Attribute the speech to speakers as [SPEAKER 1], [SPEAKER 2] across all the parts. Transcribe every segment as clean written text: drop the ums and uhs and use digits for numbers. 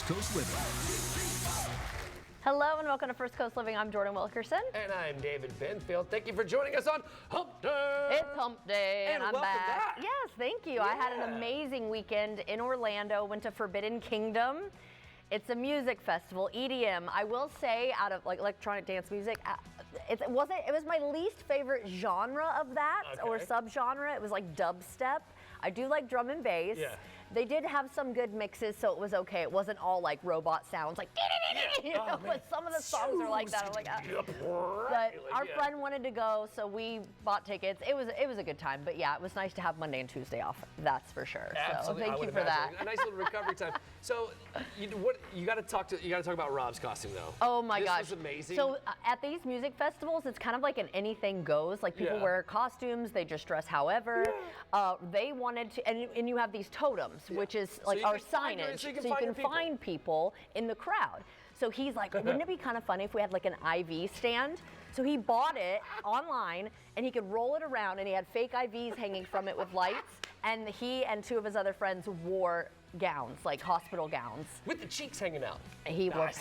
[SPEAKER 1] First Coast Living.
[SPEAKER 2] Hello and welcome to First Coast Living. I'm Jordan Wilkerson.
[SPEAKER 3] And I'm David Benfield. Thank you for joining us on Hump Day.
[SPEAKER 2] It's Hump Day and I'm
[SPEAKER 3] welcome
[SPEAKER 2] back.
[SPEAKER 3] back.
[SPEAKER 2] Yes, thank you. I had an amazing weekend in Orlando. Went to Forbidden Kingdom. It's a music festival, EDM. I will say, out of like electronic dance music, it was my least favorite genre of that or subgenre. It was like dubstep. I do like drum and bass.
[SPEAKER 3] Yeah.
[SPEAKER 2] They did have some good mixes, so it was okay. It wasn't all like robot sounds, like you know, but some of the songs are like that. I'm like, but our friend wanted to go, so we bought tickets. It was a good time, but yeah, it was nice to have Monday and Tuesday off. That's for sure.
[SPEAKER 3] Absolutely.
[SPEAKER 2] So thank you for that.
[SPEAKER 3] A nice little recovery time. So you got to talk about Rob's costume though.
[SPEAKER 2] Oh my gosh,
[SPEAKER 3] this was amazing.
[SPEAKER 2] So at these music festivals, it's kind of like an anything goes. Like people wear costumes, they just dress however. They wanted to, and you have these totems, which is like our signage, so you can find people in the crowd. So he's like, wouldn't it be kind of funny if we had like an IV stand? So he bought it online and he could roll it around and he had fake IVs hanging from it with lights. And he and two of his other friends wore gowns, like hospital gowns.
[SPEAKER 3] With the cheeks hanging out.
[SPEAKER 2] He wore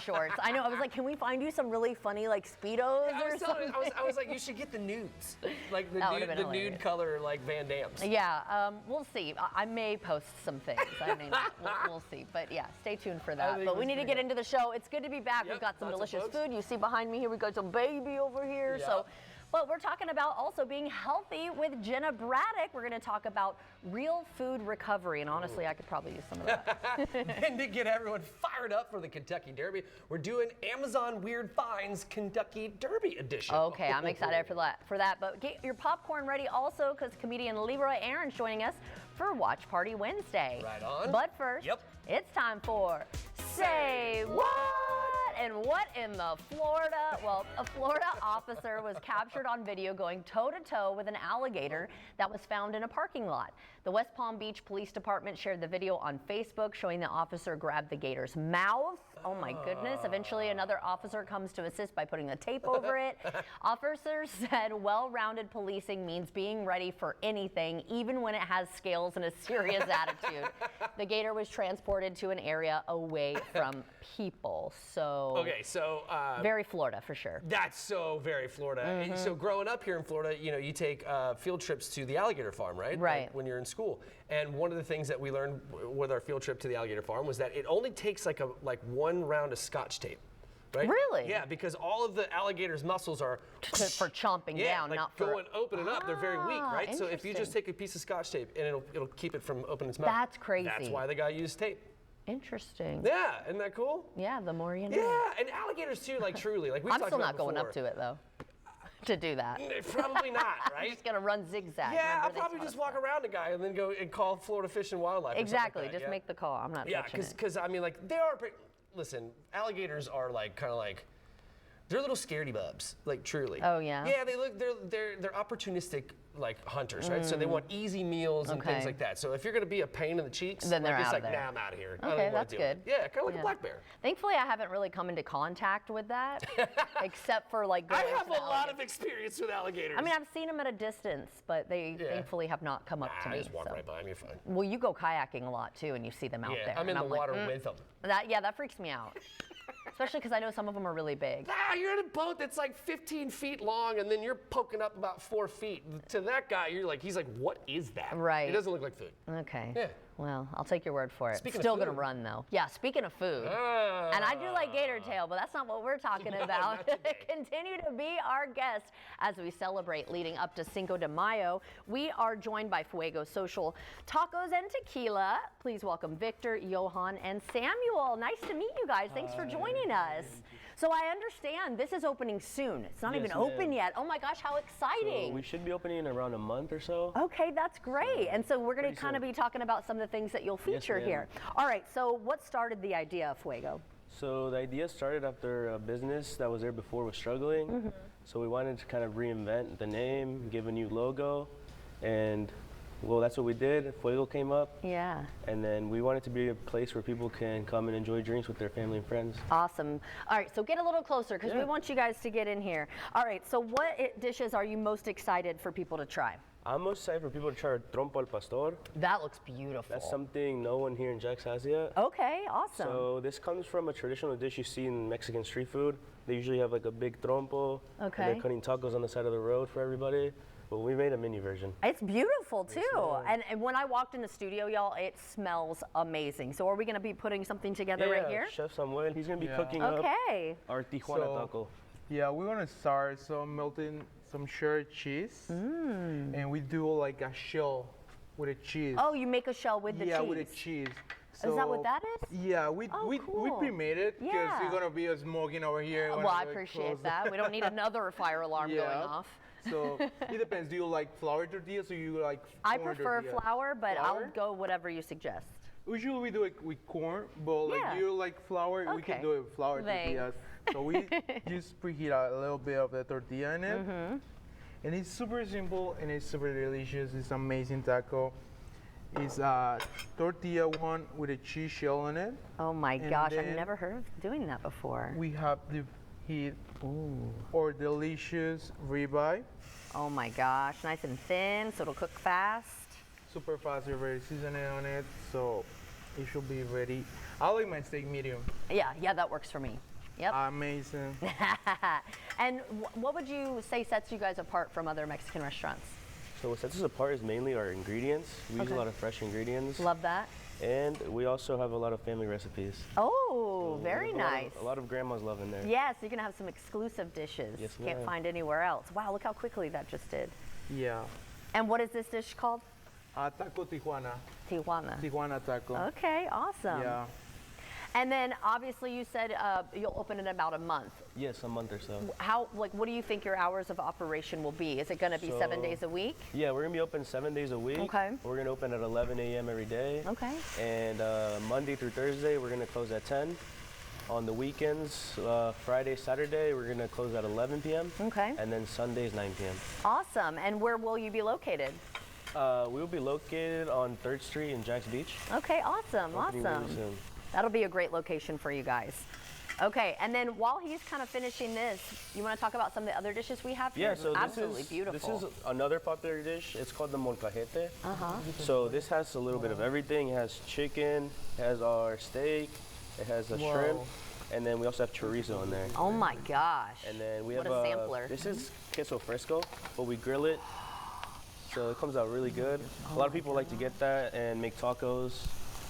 [SPEAKER 2] shorts. I know, I was like, can we find you some really funny like Speedos or something?
[SPEAKER 3] I was like, you should get the nudes. Like the nude color like Van Damme's.
[SPEAKER 2] Yeah, we'll see. I may post some things. I may not. We'll see. But yeah, stay tuned for that. But we need to get into the show. It's good to be back. We've got some delicious food. You see behind me here, we got some baby over here.
[SPEAKER 3] Yep.
[SPEAKER 2] So. But we're talking about also being healthy with Jenna Braddock. We're going to talk about real food recovery. And honestly, I could probably use some of that.
[SPEAKER 3] And to get everyone fired up for the Kentucky Derby, we're doing Amazon Weird Finds Kentucky Derby edition.
[SPEAKER 2] Okay, I'm excited for that. But get your popcorn ready also because comedian Leroy Aaron's joining us for Watch Party Wednesday.
[SPEAKER 3] Right on.
[SPEAKER 2] But first, it's time for Say What? And what in the Florida? Well, a Florida officer was captured on video going toe-to-toe with an alligator that was found in a parking lot. The West Palm Beach Police Department shared the video on Facebook showing the officer grab the gator's mouth. Oh my goodness. Eventually, another officer comes to assist by putting the tape over it. Officers said well-rounded policing means being ready for anything, even when it has scales and a serious attitude. The gator was transported to an area away from people. So very Florida for sure.
[SPEAKER 3] That's so very Florida. So growing up here in Florida, you take field trips to the alligator farm, right?
[SPEAKER 2] Right.
[SPEAKER 3] Like when you're in school. And one of the things that we learned with our field trip to the alligator farm was that it only takes like one round of Scotch tape. Right?
[SPEAKER 2] Really?
[SPEAKER 3] Yeah, because all of the alligator's muscles are
[SPEAKER 2] for chomping down,
[SPEAKER 3] like
[SPEAKER 2] not for
[SPEAKER 3] going opening up. They're very weak, right? So if you just take a piece of Scotch tape and it'll keep it from opening its mouth.
[SPEAKER 2] That's crazy.
[SPEAKER 3] That's why the guy used tape.
[SPEAKER 2] Interesting.
[SPEAKER 3] Yeah, isn't that cool?
[SPEAKER 2] Yeah, the more you know.
[SPEAKER 3] Yeah, and alligators too, like truly, like we've
[SPEAKER 2] I'm
[SPEAKER 3] talked
[SPEAKER 2] still
[SPEAKER 3] about
[SPEAKER 2] not going
[SPEAKER 3] before.
[SPEAKER 2] up to it though. To do that.
[SPEAKER 3] Probably not, right?
[SPEAKER 2] I'm just gonna run zigzag.
[SPEAKER 3] Yeah, I'll probably just walk around a guy and then go and call Florida Fish and Wildlife.
[SPEAKER 2] Exactly,
[SPEAKER 3] Like that,
[SPEAKER 2] just make the call. I'm not touching it.
[SPEAKER 3] because I mean, like they are. Listen, alligators are like kind of like. They're little scaredy bubs, like truly.
[SPEAKER 2] Oh yeah.
[SPEAKER 3] Yeah, they're opportunistic like hunters, right? So they want easy meals and things like that. So if you're gonna be a pain in the cheeks,
[SPEAKER 2] then they're
[SPEAKER 3] it's
[SPEAKER 2] out
[SPEAKER 3] like,
[SPEAKER 2] of there.
[SPEAKER 3] nah, I'm out of here.
[SPEAKER 2] Okay, that's good.
[SPEAKER 3] Yeah, kind of like a black bear.
[SPEAKER 2] Thankfully, I haven't really come into contact with that, except for like.
[SPEAKER 3] I have a lot of experience with alligators.
[SPEAKER 2] I mean, I've seen them at a distance, but they thankfully have not come up to me.
[SPEAKER 3] I just walk right by them. You're fine.
[SPEAKER 2] Well, you go kayaking a lot too, and you see them out there.
[SPEAKER 3] I'm in the water with them.
[SPEAKER 2] That freaks me out. Especially because I know some of them are really big.
[SPEAKER 3] You're in a boat that's like 15 feet long, and then you're poking up about 4 feet. To that guy, he's like, what is that?
[SPEAKER 2] Right.
[SPEAKER 3] It doesn't look like food.
[SPEAKER 2] Okay.
[SPEAKER 3] Yeah.
[SPEAKER 2] Well, I'll take your word for it.
[SPEAKER 3] Speaking
[SPEAKER 2] Still
[SPEAKER 3] of
[SPEAKER 2] gonna
[SPEAKER 3] food.
[SPEAKER 2] run though. Yeah, speaking of food. And I do like gator tail, but that's not what we're talking about. Continue to be our guest as we celebrate leading up to Cinco de Mayo. We are joined by Fuego Social Tacos and Tequila. Please welcome Victor, Johan, and Samuel. Nice to meet you guys. Thanks for joining us. So I understand this is opening soon. It's not even open yet. Oh my gosh, how exciting.
[SPEAKER 4] So we should be opening in around a month or so.
[SPEAKER 2] Okay, that's great. And so we're going to kind of be talking about some of the things that you'll feature here. All right, so what started the idea of Fuego?
[SPEAKER 4] So the idea started after a business that was there before was struggling. So we wanted to kind of reinvent the name, give a new logo, and well, that's what we did. Fuego came up.
[SPEAKER 2] Yeah.
[SPEAKER 4] And then we wanted to be a place where people can come and enjoy drinks with their family and friends.
[SPEAKER 2] Awesome. All right, so get a little closer because we want you guys to get in here. All right, so what dishes are you most excited for people to try?
[SPEAKER 4] I'm most excited for people to try trompo al pastor.
[SPEAKER 2] That looks beautiful.
[SPEAKER 4] That's something no one here in Jax has yet.
[SPEAKER 2] Okay, awesome.
[SPEAKER 4] So this comes from a traditional dish you see in Mexican street food. They usually have like a big trompo.
[SPEAKER 2] Okay.
[SPEAKER 4] And they're cutting tacos on the side of the road for everybody. But we made a mini version.
[SPEAKER 2] It's beautiful too. And when I walked in the studio, y'all, it smells amazing. So are we going to be putting something together right here?
[SPEAKER 4] Chef Samuel, he's gonna be cooking
[SPEAKER 2] Okay.
[SPEAKER 4] up our Tijuana taco.
[SPEAKER 1] Yeah, we're gonna start melting some shredded cheese, and we do like a shell with a cheese.
[SPEAKER 2] Oh, you make a shell with the cheese.
[SPEAKER 1] Yeah, with a cheese.
[SPEAKER 2] Is that what that is?
[SPEAKER 1] Yeah, we
[SPEAKER 2] cool.
[SPEAKER 1] pre-made it because
[SPEAKER 2] Yeah.
[SPEAKER 1] it's gonna be a smoking over here.
[SPEAKER 2] Well, I appreciate that. We don't need another fire alarm going off.
[SPEAKER 1] So it depends. Do you like flour tortillas or you like
[SPEAKER 2] I
[SPEAKER 1] corn
[SPEAKER 2] prefer
[SPEAKER 1] tortillas?
[SPEAKER 2] flour, but I'll
[SPEAKER 1] Flour?
[SPEAKER 2] go whatever you suggest.
[SPEAKER 1] Usually we do it with corn, but
[SPEAKER 2] Yeah.
[SPEAKER 1] like you like flour, we
[SPEAKER 2] Okay.
[SPEAKER 1] can do it with flour
[SPEAKER 2] Thanks.
[SPEAKER 1] tortillas. So we just preheat a little bit of the tortilla in it. And it's super simple and it's super delicious. It's amazing taco. It's a tortilla one with a cheese shell in it.
[SPEAKER 2] Oh my
[SPEAKER 1] And
[SPEAKER 2] gosh, I've
[SPEAKER 1] then
[SPEAKER 2] never heard of doing that before.
[SPEAKER 1] We have the heat or delicious ribeye.
[SPEAKER 2] Oh my gosh, nice and thin, so it'll cook fast.
[SPEAKER 1] Super fast, you're ready seasoning on it, so it should be ready. I like my steak medium.
[SPEAKER 2] Yeah, that works for me. Yep.
[SPEAKER 1] Amazing.
[SPEAKER 2] And what would you say sets you guys apart from other Mexican restaurants?
[SPEAKER 4] So what sets us apart is mainly our ingredients. We use a
[SPEAKER 2] Okay.
[SPEAKER 4] lot of fresh ingredients.
[SPEAKER 2] Love that.
[SPEAKER 4] And we also have a lot of family recipes.
[SPEAKER 2] Oh, very
[SPEAKER 4] There's a lot
[SPEAKER 2] nice.
[SPEAKER 4] of- a lot of grandma's love in there.
[SPEAKER 2] Yes, you're gonna have some exclusive dishes.
[SPEAKER 4] Yes,
[SPEAKER 2] Can't
[SPEAKER 4] ma'am.
[SPEAKER 2] find anywhere else. Wow, look how quickly that just did.
[SPEAKER 1] Yeah.
[SPEAKER 2] And what is this dish called?
[SPEAKER 1] Taco Tijuana.
[SPEAKER 2] Tijuana.
[SPEAKER 1] Tijuana taco.
[SPEAKER 2] Okay, awesome.
[SPEAKER 1] Yeah.
[SPEAKER 2] And then obviously you said you'll open in about a month.
[SPEAKER 4] Yes, a month or so.
[SPEAKER 2] What do you think your hours of operation will be? Is it going to be 7
[SPEAKER 4] So-
[SPEAKER 2] days a week?
[SPEAKER 4] Yeah, we're gonna be open 7 days a week.
[SPEAKER 2] Okay.
[SPEAKER 4] We're gonna open at 11 a.m. every day.
[SPEAKER 2] Okay.
[SPEAKER 4] And Monday through Thursday, we're gonna close at 10. On the weekends, Friday, Saturday, we're gonna close at 11 p.m.
[SPEAKER 2] Okay.
[SPEAKER 4] And then Sundays, 9 p.m.
[SPEAKER 2] Awesome. And where will you be located?
[SPEAKER 4] We will be located on 3rd Street in Jax Beach.
[SPEAKER 2] Okay, awesome,
[SPEAKER 4] Opening
[SPEAKER 2] awesome.
[SPEAKER 4] really soon.
[SPEAKER 2] That'll be a great location for you guys. Okay, and then while he's kind of finishing this, you want to talk about some of the other dishes we have here?
[SPEAKER 4] Yeah, so
[SPEAKER 2] Absolutely beautiful.
[SPEAKER 4] This is another popular dish. It's called the molcajete. So this has a little bit of everything. It has chicken, it has our steak, it has a shrimp, and then we also have chorizo in there.
[SPEAKER 2] Oh my gosh.
[SPEAKER 4] And then we
[SPEAKER 2] What
[SPEAKER 4] have
[SPEAKER 2] a sampler.
[SPEAKER 4] This is queso fresco, but we grill it, so it comes out really good. A lot of people like to get that and make tacos.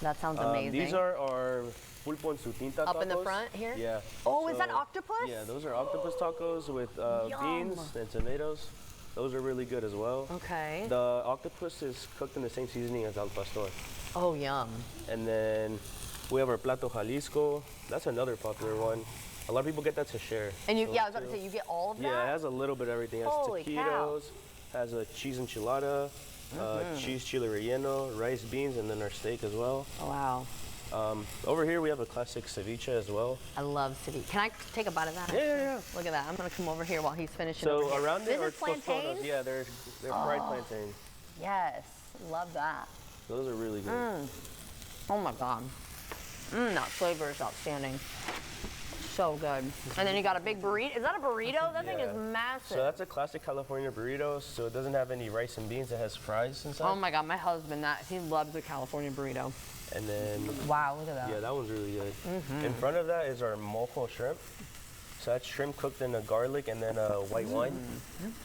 [SPEAKER 2] That sounds amazing.
[SPEAKER 4] These are our pulpo en su tinta
[SPEAKER 2] Up in the
[SPEAKER 4] tacos.
[SPEAKER 2] front here?
[SPEAKER 4] Yeah.
[SPEAKER 2] Oh, is that
[SPEAKER 4] So,
[SPEAKER 2] octopus?
[SPEAKER 4] Yeah, those are octopus tacos with beans and tomatoes. Those are really good as well.
[SPEAKER 2] Okay.
[SPEAKER 4] The octopus is cooked in the same seasoning as al pastor.
[SPEAKER 2] Oh, yum.
[SPEAKER 4] And then we have our plato Jalisco. That's another popular one. A lot of people get that to share.
[SPEAKER 2] And you,
[SPEAKER 4] So
[SPEAKER 2] yeah, I was about to
[SPEAKER 4] too.
[SPEAKER 2] say, you get all of that?
[SPEAKER 4] Yeah, it has a little bit of everything. It has
[SPEAKER 2] Holy cow.
[SPEAKER 4] taquitos, has a cheese enchilada, cheese chile relleno, rice beans, and then our steak as well.
[SPEAKER 2] Oh, wow.
[SPEAKER 4] Over here we have a classic ceviche as well.
[SPEAKER 2] I love ceviche. Can I take a bite of that?
[SPEAKER 4] Yeah.
[SPEAKER 2] Look at that. I'm going to come over here while he's finishing over
[SPEAKER 4] So
[SPEAKER 2] here.
[SPEAKER 4] around
[SPEAKER 2] This
[SPEAKER 4] it are
[SPEAKER 2] is plantains?
[SPEAKER 4] tostones. Yeah, they're fried plantains.
[SPEAKER 2] Yes. Love that.
[SPEAKER 4] Those are really good.
[SPEAKER 2] Oh, my God. That flavor is outstanding. So good. And then you got a big burrito. Is that a burrito? That thing is
[SPEAKER 4] Yeah.
[SPEAKER 2] massive.
[SPEAKER 4] So that's a classic California burrito. So it doesn't have any rice and beans. It has fries inside.
[SPEAKER 2] Oh my God, my husband, he loves the California burrito.
[SPEAKER 4] And then,
[SPEAKER 2] Wow, look at that.
[SPEAKER 4] yeah, that one's really good. In front of that is our mojo shrimp. So that's shrimp cooked in a garlic and then a white wine.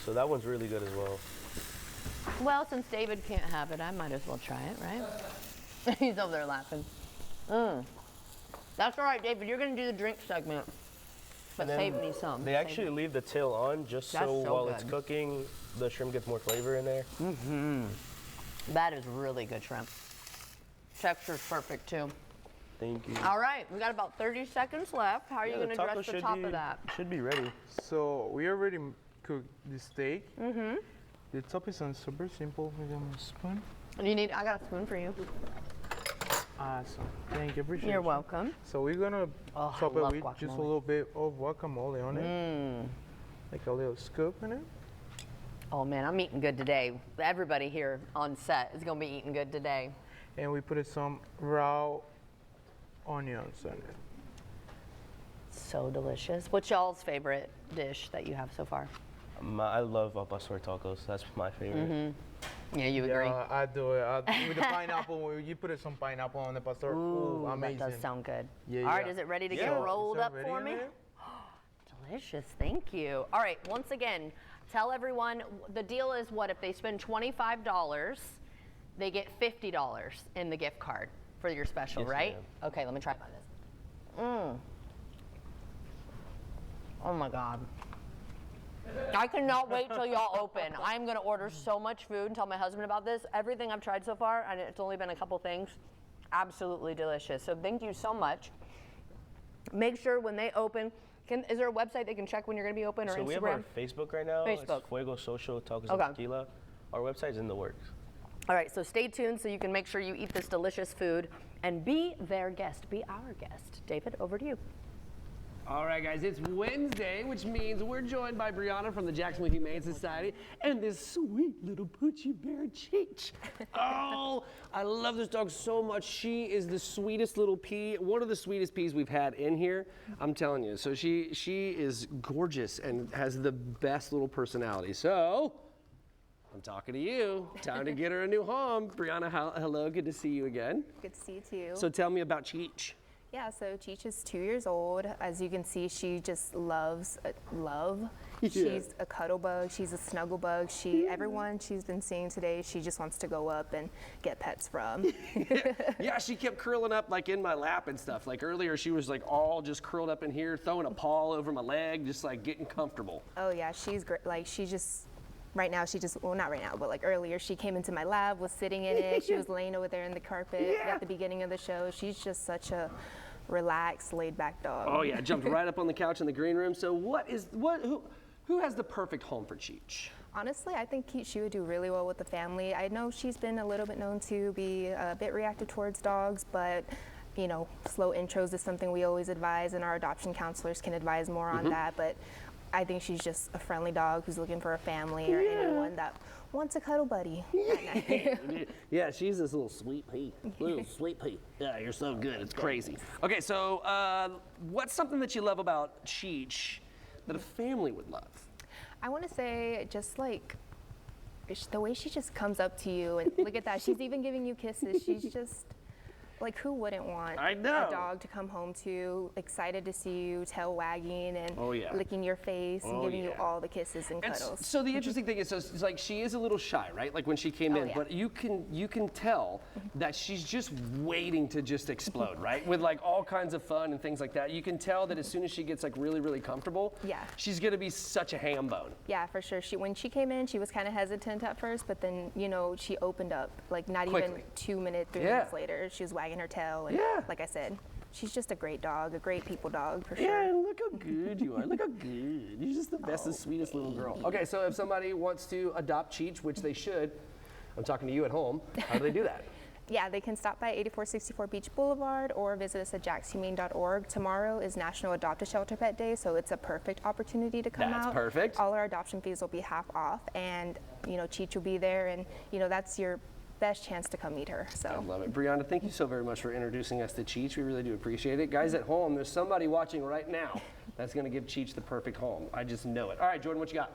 [SPEAKER 4] So that one's really good as well.
[SPEAKER 2] Well, since David can't have it, I might as well try it, right? He's over there laughing. That's all right, David. You're going to do the drink segment. But
[SPEAKER 4] And then
[SPEAKER 2] save me some.
[SPEAKER 4] They
[SPEAKER 2] Save
[SPEAKER 4] actually
[SPEAKER 2] me.
[SPEAKER 4] leave the tail on just
[SPEAKER 2] That's
[SPEAKER 4] so
[SPEAKER 2] so
[SPEAKER 4] while it's
[SPEAKER 2] good.
[SPEAKER 4] cooking, the shrimp gets more flavor in there.
[SPEAKER 2] That is really good shrimp. Texture's perfect, too.
[SPEAKER 4] Thank you.
[SPEAKER 2] All right, we got about 30 seconds left. How are you
[SPEAKER 4] Yeah,
[SPEAKER 2] going to
[SPEAKER 4] taco
[SPEAKER 2] dress the
[SPEAKER 4] should
[SPEAKER 2] top
[SPEAKER 4] be-
[SPEAKER 2] of that?
[SPEAKER 4] Should be ready.
[SPEAKER 1] So we already cooked the steak. The top is on super simple with a spoon.
[SPEAKER 2] I got a spoon for you.
[SPEAKER 1] Awesome. Thank you. Appreciate
[SPEAKER 2] You're
[SPEAKER 1] you.
[SPEAKER 2] welcome.
[SPEAKER 1] So we're gonna
[SPEAKER 2] Oh, I
[SPEAKER 1] top it
[SPEAKER 2] love
[SPEAKER 1] with just a
[SPEAKER 2] guacamole.
[SPEAKER 1] little bit of guacamole on it. Like a little scoop in it.
[SPEAKER 2] Oh man, I'm eating good today. Everybody here on set is gonna be eating good today.
[SPEAKER 1] And we put some raw onions on it.
[SPEAKER 2] So delicious. What's y'all's favorite dish that you have so far?
[SPEAKER 4] I love Al Pastor tacos. That's my favorite.
[SPEAKER 2] Yeah, you agree?
[SPEAKER 1] Yeah, I do it. With the pineapple, when you put some pineapple on the pastor.
[SPEAKER 2] Ooh,
[SPEAKER 1] Amazing.
[SPEAKER 2] that does sound good.
[SPEAKER 1] Yeah,
[SPEAKER 2] All right,
[SPEAKER 1] yeah.
[SPEAKER 2] is it ready to
[SPEAKER 1] Yeah.
[SPEAKER 2] get rolled
[SPEAKER 1] Is that
[SPEAKER 2] up
[SPEAKER 1] ready
[SPEAKER 2] for
[SPEAKER 1] in
[SPEAKER 2] me?
[SPEAKER 1] there?
[SPEAKER 2] Delicious, thank you. All right, once again, tell everyone the deal is what if they spend $25, they get $50 in the gift card for your special,
[SPEAKER 4] Yes,
[SPEAKER 2] right?
[SPEAKER 4] ma'am.
[SPEAKER 2] Okay, let me try this. Oh my God. I cannot wait till y'all open. I'm gonna order so much food and tell my husband about this. Everything I've tried so far, and it's only been a couple things, absolutely delicious. So thank you so much. Make sure when they open, is there a website they can check when you're gonna be open, or
[SPEAKER 4] So
[SPEAKER 2] Instagram?
[SPEAKER 4] we have our Facebook right now.
[SPEAKER 2] Facebook.
[SPEAKER 4] It's Fuego Social Tacos
[SPEAKER 2] Okay.
[SPEAKER 4] and Tequila. Our website's in the works.
[SPEAKER 2] All right, so stay tuned so you can make sure you eat this delicious food and be their guest, be our guest. David, over to you.
[SPEAKER 3] All right, guys, it's Wednesday, which means we're joined by Brianna from the Jacksonville Humane Society and this sweet little Poochie Bear Cheech. Oh, I love this dog so much. She is the sweetest little pea, one of the sweetest peas we've had in here. I'm telling you. So she is gorgeous and has the best little personality. So I'm talking to you. Time to get her a new home. Brianna, hello, good to see you again.
[SPEAKER 5] Good to see you too.
[SPEAKER 3] So tell me about Cheech.
[SPEAKER 5] Yeah, so Cheech is 2 years old. As you can see, she just loves love.
[SPEAKER 3] Yeah.
[SPEAKER 5] She's a cuddle bug. She's a snuggle bug. Everyone she's been seeing today, she just wants to go up and get pets from.
[SPEAKER 3] Yeah, she kept curling up like in my lap and stuff. Like earlier, she was like all just curled up in here, throwing a paw over my leg, just like getting comfortable.
[SPEAKER 5] Oh yeah, she's great. Like right now, well, not right now, but like earlier, she came into my lab, was sitting in it. She was laying over there in the carpet at the beginning of the show. She's just such a relaxed, laid-back dog.
[SPEAKER 3] Oh yeah, jumped right up on the couch in the green room. So who has the perfect home for Cheech?
[SPEAKER 5] Honestly, I think she would do really well with the family. I know she's been a little bit known to be a bit reactive towards dogs, but you know, slow intros is something we always advise, and our adoption counselors can advise more on that. But I think she's just a friendly dog who's looking for a family or anyone that wants a cuddle buddy at night.
[SPEAKER 3] Yeah, she's this little sweet pea. Little sweet pea. Yeah, you're so good. It's crazy. Okay, so what's something that you love about Cheech that a family would love?
[SPEAKER 5] I want to say just like the way she just comes up to you and look at that. She's even giving you kisses. She's just like, who wouldn't want
[SPEAKER 3] I know.
[SPEAKER 5] a dog to come home to, excited to see you, tail wagging and
[SPEAKER 3] Oh, yeah.
[SPEAKER 5] licking your face and
[SPEAKER 3] Oh,
[SPEAKER 5] giving you
[SPEAKER 3] yeah.
[SPEAKER 5] all the kisses and
[SPEAKER 3] And
[SPEAKER 5] cuddles.
[SPEAKER 3] so the interesting thing is, so it's like she is a little shy, right? Like when she came
[SPEAKER 5] Oh,
[SPEAKER 3] in,
[SPEAKER 5] yeah.
[SPEAKER 3] but you can tell that she's just waiting to just explode, right? With like all kinds of fun and things like that. You can tell that as soon as she gets like really, really comfortable,
[SPEAKER 5] Yeah.
[SPEAKER 3] she's gonna be such a ham bone.
[SPEAKER 5] Yeah, for sure. When she came in, she was kind of hesitant at first, but then, you know, she opened up. Like not
[SPEAKER 3] Quickly.
[SPEAKER 5] even 2 minutes, 3
[SPEAKER 3] Yeah.
[SPEAKER 5] minutes later, she was wagging her tail. And
[SPEAKER 3] Yeah.
[SPEAKER 5] like I said, she's just a great dog, a great people dog for sure.
[SPEAKER 3] Yeah, and look how good you are. Look how good. You're just the bestest, sweetest little girl. Okay, so if somebody wants to adopt Cheech, which they should, I'm talking to you at home, how do they do that?
[SPEAKER 5] Yeah, they can stop by 8464 Beach Boulevard or visit us at jaxhumane.org. Tomorrow is National Adopt a Shelter Pet Day, so it's a perfect opportunity to come out.
[SPEAKER 3] That's perfect.
[SPEAKER 5] All our adoption fees will be half off, and you know, Cheech will be there, and you know, that's your best chance to come meet her.
[SPEAKER 3] I
[SPEAKER 5] So
[SPEAKER 3] love it. Brianna, thank you so very much for introducing us to Cheech. We really do appreciate it. Guys at home, there's somebody watching right now that's going to give Cheech the perfect home. I just know it. All right, Jordan, what you got?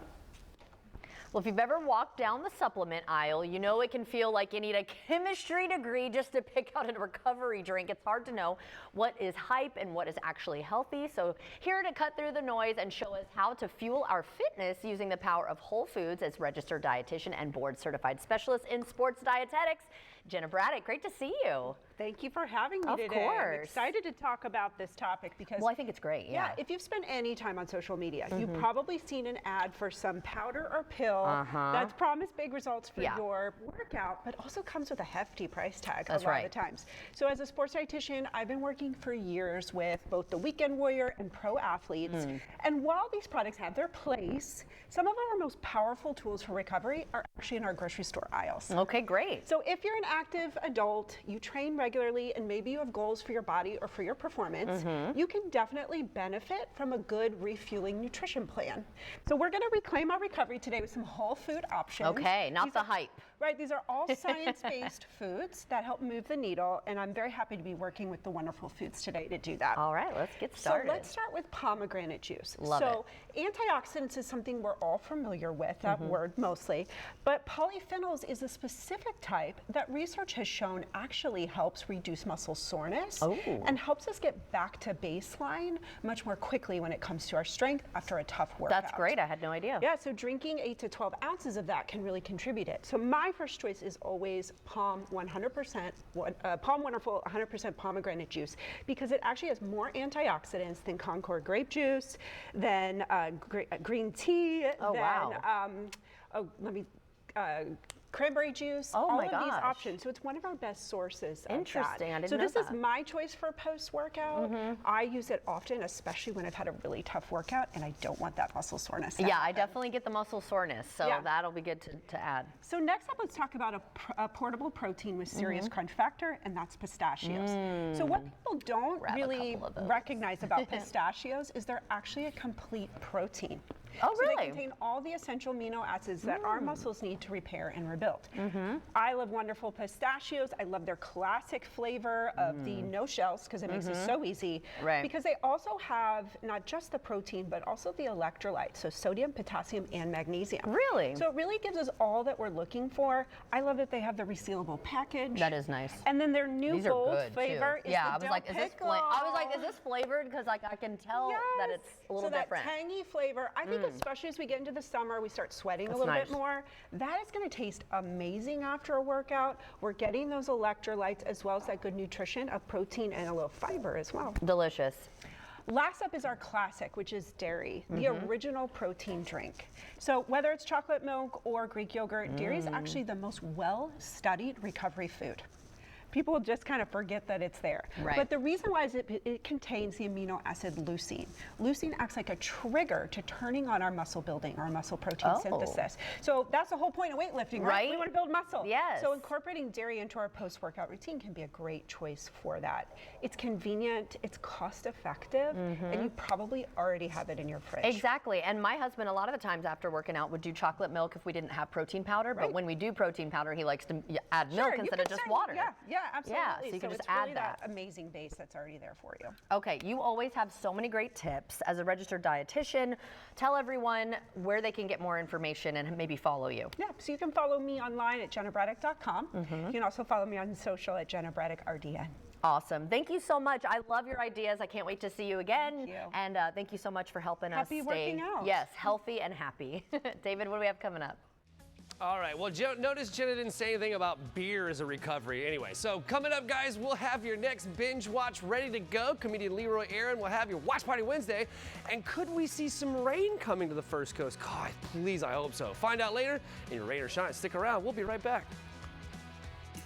[SPEAKER 2] Well, if you've ever walked down the supplement aisle, you know it can feel like you need a chemistry degree just to pick out a recovery drink. It's hard to know what is hype and what is actually healthy. So here to cut through the noise and show us how to fuel our fitness using the power of whole foods as registered dietitian and board certified specialist in sports dietetics, Jenna Braddock, great to see you.
[SPEAKER 6] Thank you for having me
[SPEAKER 2] Of
[SPEAKER 6] today.
[SPEAKER 2] course.
[SPEAKER 6] I'm excited to talk about this topic because
[SPEAKER 2] Well, I think it's great, yeah.
[SPEAKER 6] if you've spent any time on social media, you've probably seen an ad for some powder or pill that's promised big results for
[SPEAKER 2] Yeah.
[SPEAKER 6] your workout, but also comes with a hefty price tag
[SPEAKER 2] That's
[SPEAKER 6] a lot
[SPEAKER 2] right.
[SPEAKER 6] of the times. So as a sports dietitian, I've been working for years with both the weekend warrior and pro athletes. And while these products have their place, some of our most powerful tools for recovery are actually in our grocery store aisles.
[SPEAKER 2] Okay, great.
[SPEAKER 6] So if you're an active adult, you train regularly, and maybe you have goals for your body or for your performance, you can definitely benefit from a good refueling nutrition plan. So we're going to reclaim our recovery today with some whole food options.
[SPEAKER 2] Okay, not
[SPEAKER 6] These
[SPEAKER 2] the
[SPEAKER 6] are-
[SPEAKER 2] hype.
[SPEAKER 6] Right, these are all science-based foods that help move the needle, and I'm very happy to be working with the Wonderful Foods today to do that.
[SPEAKER 2] All right, let's get started.
[SPEAKER 6] So let's start with pomegranate juice.
[SPEAKER 2] Love
[SPEAKER 6] so antioxidants is something we're all familiar with, that word mostly, but polyphenols is a specific type that research has shown actually helps reduce muscle soreness and helps us get back to baseline much more quickly when it comes to our strength after a tough workout.
[SPEAKER 2] That's great, I had no idea.
[SPEAKER 6] Yeah, so drinking 8 to 12 ounces of that can really contribute it. So my first choice is always Palm 100%, Palm Wonderful 100% pomegranate juice, because it actually has more antioxidants than Concord grape juice, than green tea, cranberry juice, all of these options. So it's one of our best sources of
[SPEAKER 2] Interesting,
[SPEAKER 6] that.
[SPEAKER 2] I didn't
[SPEAKER 6] so
[SPEAKER 2] know
[SPEAKER 6] this
[SPEAKER 2] that.
[SPEAKER 6] is my choice for post-workout. I use it often, especially when I've had a really tough workout and I don't want that muscle soreness to
[SPEAKER 2] Yeah, I
[SPEAKER 6] happen.
[SPEAKER 2] definitely get the muscle soreness, so that'll be good to add.
[SPEAKER 6] So next up, let's talk about a portable protein with serious crunch factor, and that's pistachios. So what people don't
[SPEAKER 2] Grab a
[SPEAKER 6] really
[SPEAKER 2] couple of those.
[SPEAKER 6] recognize about pistachios is they're actually a complete protein.
[SPEAKER 2] Oh,
[SPEAKER 6] So
[SPEAKER 2] really?
[SPEAKER 6] they contain all the essential amino acids that our muscles need to repair and rebuild. I love Wonderful pistachios. I love their classic flavor of the no shells, because it makes it so easy.
[SPEAKER 2] Right.
[SPEAKER 6] Because they also have not just the protein, but also the electrolytes, so sodium, potassium, and magnesium.
[SPEAKER 2] Really?
[SPEAKER 6] So it really gives us all that we're looking for. I love that they have the resealable package.
[SPEAKER 2] That is nice.
[SPEAKER 6] And then their new
[SPEAKER 2] These are
[SPEAKER 6] bold
[SPEAKER 2] good
[SPEAKER 6] flavor
[SPEAKER 2] too.
[SPEAKER 6] is
[SPEAKER 2] Yeah,
[SPEAKER 6] the
[SPEAKER 2] I was
[SPEAKER 6] dill
[SPEAKER 2] like,
[SPEAKER 6] pickle.
[SPEAKER 2] is this flavored? Because like I can tell that it's a little
[SPEAKER 6] so
[SPEAKER 2] different.
[SPEAKER 6] that tangy flavor, I think especially as we get into the summer, we start sweating
[SPEAKER 2] That's
[SPEAKER 6] a little
[SPEAKER 2] nice.
[SPEAKER 6] bit more. That is going to taste amazing after a workout. We're getting those electrolytes as well as that good nutrition of protein and a little fiber as well.
[SPEAKER 2] Delicious.
[SPEAKER 6] Last up is our classic, which is dairy, the original protein drink. So whether it's chocolate milk or Greek yogurt, dairy is actually the most well-studied recovery food. People just kind of forget that it's there.
[SPEAKER 2] Right.
[SPEAKER 6] But the reason why is it contains the amino acid leucine. Leucine acts like a trigger to turning on our muscle building, our muscle protein synthesis. So that's the whole point of weightlifting, right? We want to build muscle.
[SPEAKER 2] Yes.
[SPEAKER 6] So incorporating dairy into our post-workout routine can be a great choice for that. It's convenient, it's cost-effective, and you probably already have it in your fridge.
[SPEAKER 2] Exactly. And my husband, a lot of the times after working out, would do chocolate milk if we didn't have protein powder. But when we do protein powder, he likes to add milk instead of just water.
[SPEAKER 6] Yeah, absolutely.
[SPEAKER 2] Yeah, so you can just
[SPEAKER 6] it's
[SPEAKER 2] add
[SPEAKER 6] really
[SPEAKER 2] that.
[SPEAKER 6] amazing base that's already there for you.
[SPEAKER 2] Okay, you always have so many great tips. As a registered dietitian, tell everyone where they can get more information and maybe follow you.
[SPEAKER 6] Yeah, so you can follow me online at jennabraddock.com. You can also follow me on social at jennabraddockrdn.
[SPEAKER 2] Awesome. Thank you so much. I love your ideas. I can't wait to see you again.
[SPEAKER 6] Thank you.
[SPEAKER 2] And thank you so much for helping us
[SPEAKER 6] Happy
[SPEAKER 2] stay
[SPEAKER 6] working out.
[SPEAKER 2] Yes, healthy and happy. David, what do we have coming up?
[SPEAKER 3] All right, well, notice Jenna didn't say anything about beer as a recovery. Anyway, so coming up, guys, we'll have your next binge watch ready to go. Comedian Leroy Aaron will have your Watch Party Wednesday. And could we see some rain coming to the First Coast? God, please, I hope so. Find out later in your Rain or Shine. Stick around. We'll be right back.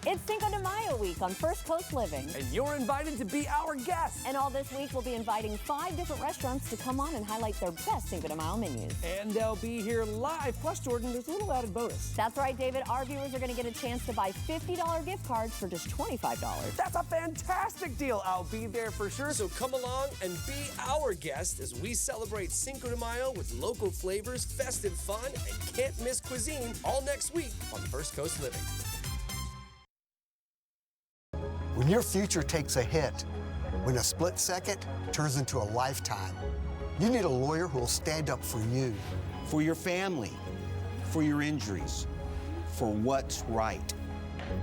[SPEAKER 2] It's Cinco de Mayo week on First Coast Living.
[SPEAKER 3] And you're invited to be our guest.
[SPEAKER 2] And all this week, we'll be inviting 5 different restaurants to come on and highlight their best Cinco de Mayo menus.
[SPEAKER 3] And they'll be here live. Plus, Jordan, there's a little added bonus.
[SPEAKER 2] That's right, David. Our viewers are going to get a chance to buy $50 gift cards for just $25.
[SPEAKER 3] That's a fantastic deal. I'll be there for sure. So come along and be our guest as we celebrate Cinco de Mayo with local flavors, festive fun, and can't miss cuisine all next week on First Coast Living.
[SPEAKER 7] When your future takes a hit, when a split second turns into a lifetime, you need a lawyer who will stand up for you.
[SPEAKER 8] For your family, for your injuries, for what's right.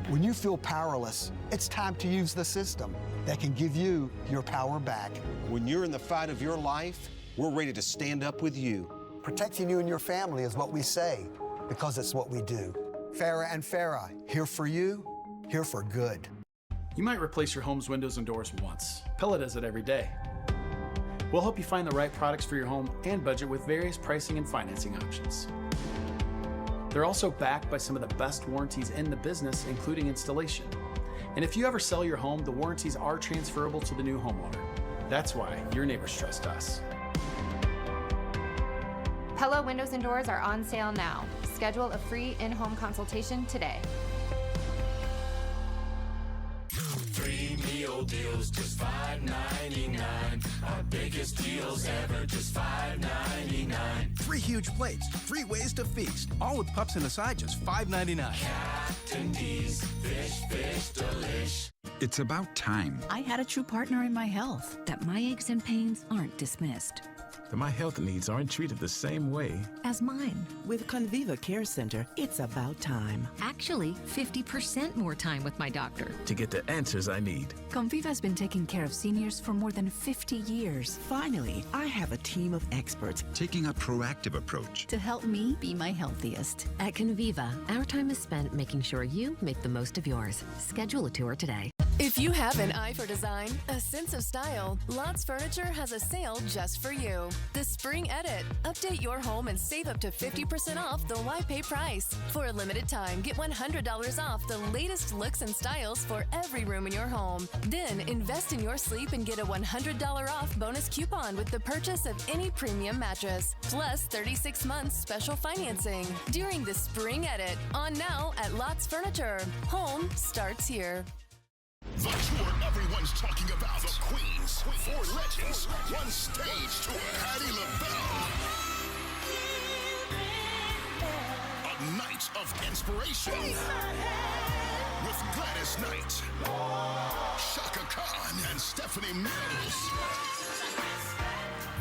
[SPEAKER 7] When you feel powerless, it's time to use the system that can give you your power back.
[SPEAKER 8] When you're in the fight of your life, we're ready to stand up with you.
[SPEAKER 7] Protecting you and your family is what we say, because it's what we do. Farah and Farah, here for you, here for good.
[SPEAKER 9] You might replace your home's windows and doors once. Pella does it every day. We'll help you find the right products for your home and budget with various pricing and financing options. They're also backed by some of the best warranties in the business, including installation. And if you ever sell your home, the warranties are transferable to the new homeowner. That's why your neighbors trust us.
[SPEAKER 10] Pella windows and doors are on sale now. Schedule a free in-home consultation today.
[SPEAKER 11] 3 meal deals, just $5.99. Our biggest deals ever, just $5.99.
[SPEAKER 12] 3 huge plates, 3 ways to feast, all with pups on the side, just $5.99.
[SPEAKER 11] Captain D's, fish, delish.
[SPEAKER 13] It's about time.
[SPEAKER 14] I had a true partner in my health, that my aches and pains aren't dismissed.
[SPEAKER 13] That my health needs aren't treated the same way
[SPEAKER 14] As mine. With Conviva Care Center, it's about time.
[SPEAKER 15] Actually, 50% more time with my doctor.
[SPEAKER 13] to get the answers I need.
[SPEAKER 14] Conviva's been taking care of seniors for more than 50 years. Finally, I have a team of experts
[SPEAKER 16] Taking a proactive approach.
[SPEAKER 14] to help me be my healthiest.
[SPEAKER 15] At Conviva, our time is spent making sure you make the most of yours. Schedule a tour today.
[SPEAKER 17] If you have an eye for design, a sense of style, Lots Furniture has a sale just for you. The Spring Edit. Update your home and save up to 50% off the Why Pay price. For a limited time, get $100 off the latest looks and styles for every room in your home. Then invest in your sleep and get a $100 off bonus coupon with the purchase of any premium mattress. Plus 36 months special financing. During the Spring Edit. On now at Lots Furniture. Home starts here.
[SPEAKER 18] The tour everyone's talking about. The Queens, 4 Legends, 1 stage tour. Patti LaBelle. A night of inspiration. With Gladys Knight, Shaka Khan, and Stephanie Mills.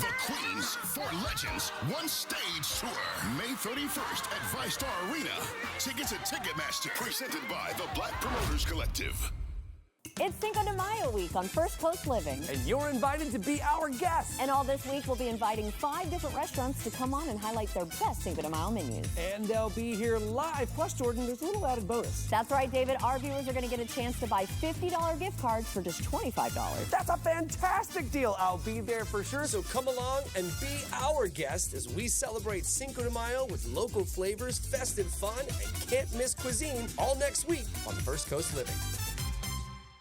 [SPEAKER 18] The Queens, 4 Legends, 1 stage tour. May 31st at ViStar Arena. Tickets at Ticketmaster. Presented by the Black Promoters Collective.
[SPEAKER 2] It's Cinco de Mayo week on First Coast Living.
[SPEAKER 3] And you're invited to be our guest.
[SPEAKER 2] And all this week, we'll be inviting 5 different restaurants to come on and highlight their best Cinco de Mayo menus.
[SPEAKER 3] And they'll be here live. Plus, Jordan, there's a little added bonus.
[SPEAKER 2] That's right, David. Our viewers are going to get a chance to buy $50 gift cards for just $25.
[SPEAKER 3] That's a fantastic deal. I'll be there for sure. So come along and be our guest as we celebrate Cinco de Mayo with local flavors, festive fun, and can't miss cuisine all next week on First Coast Living.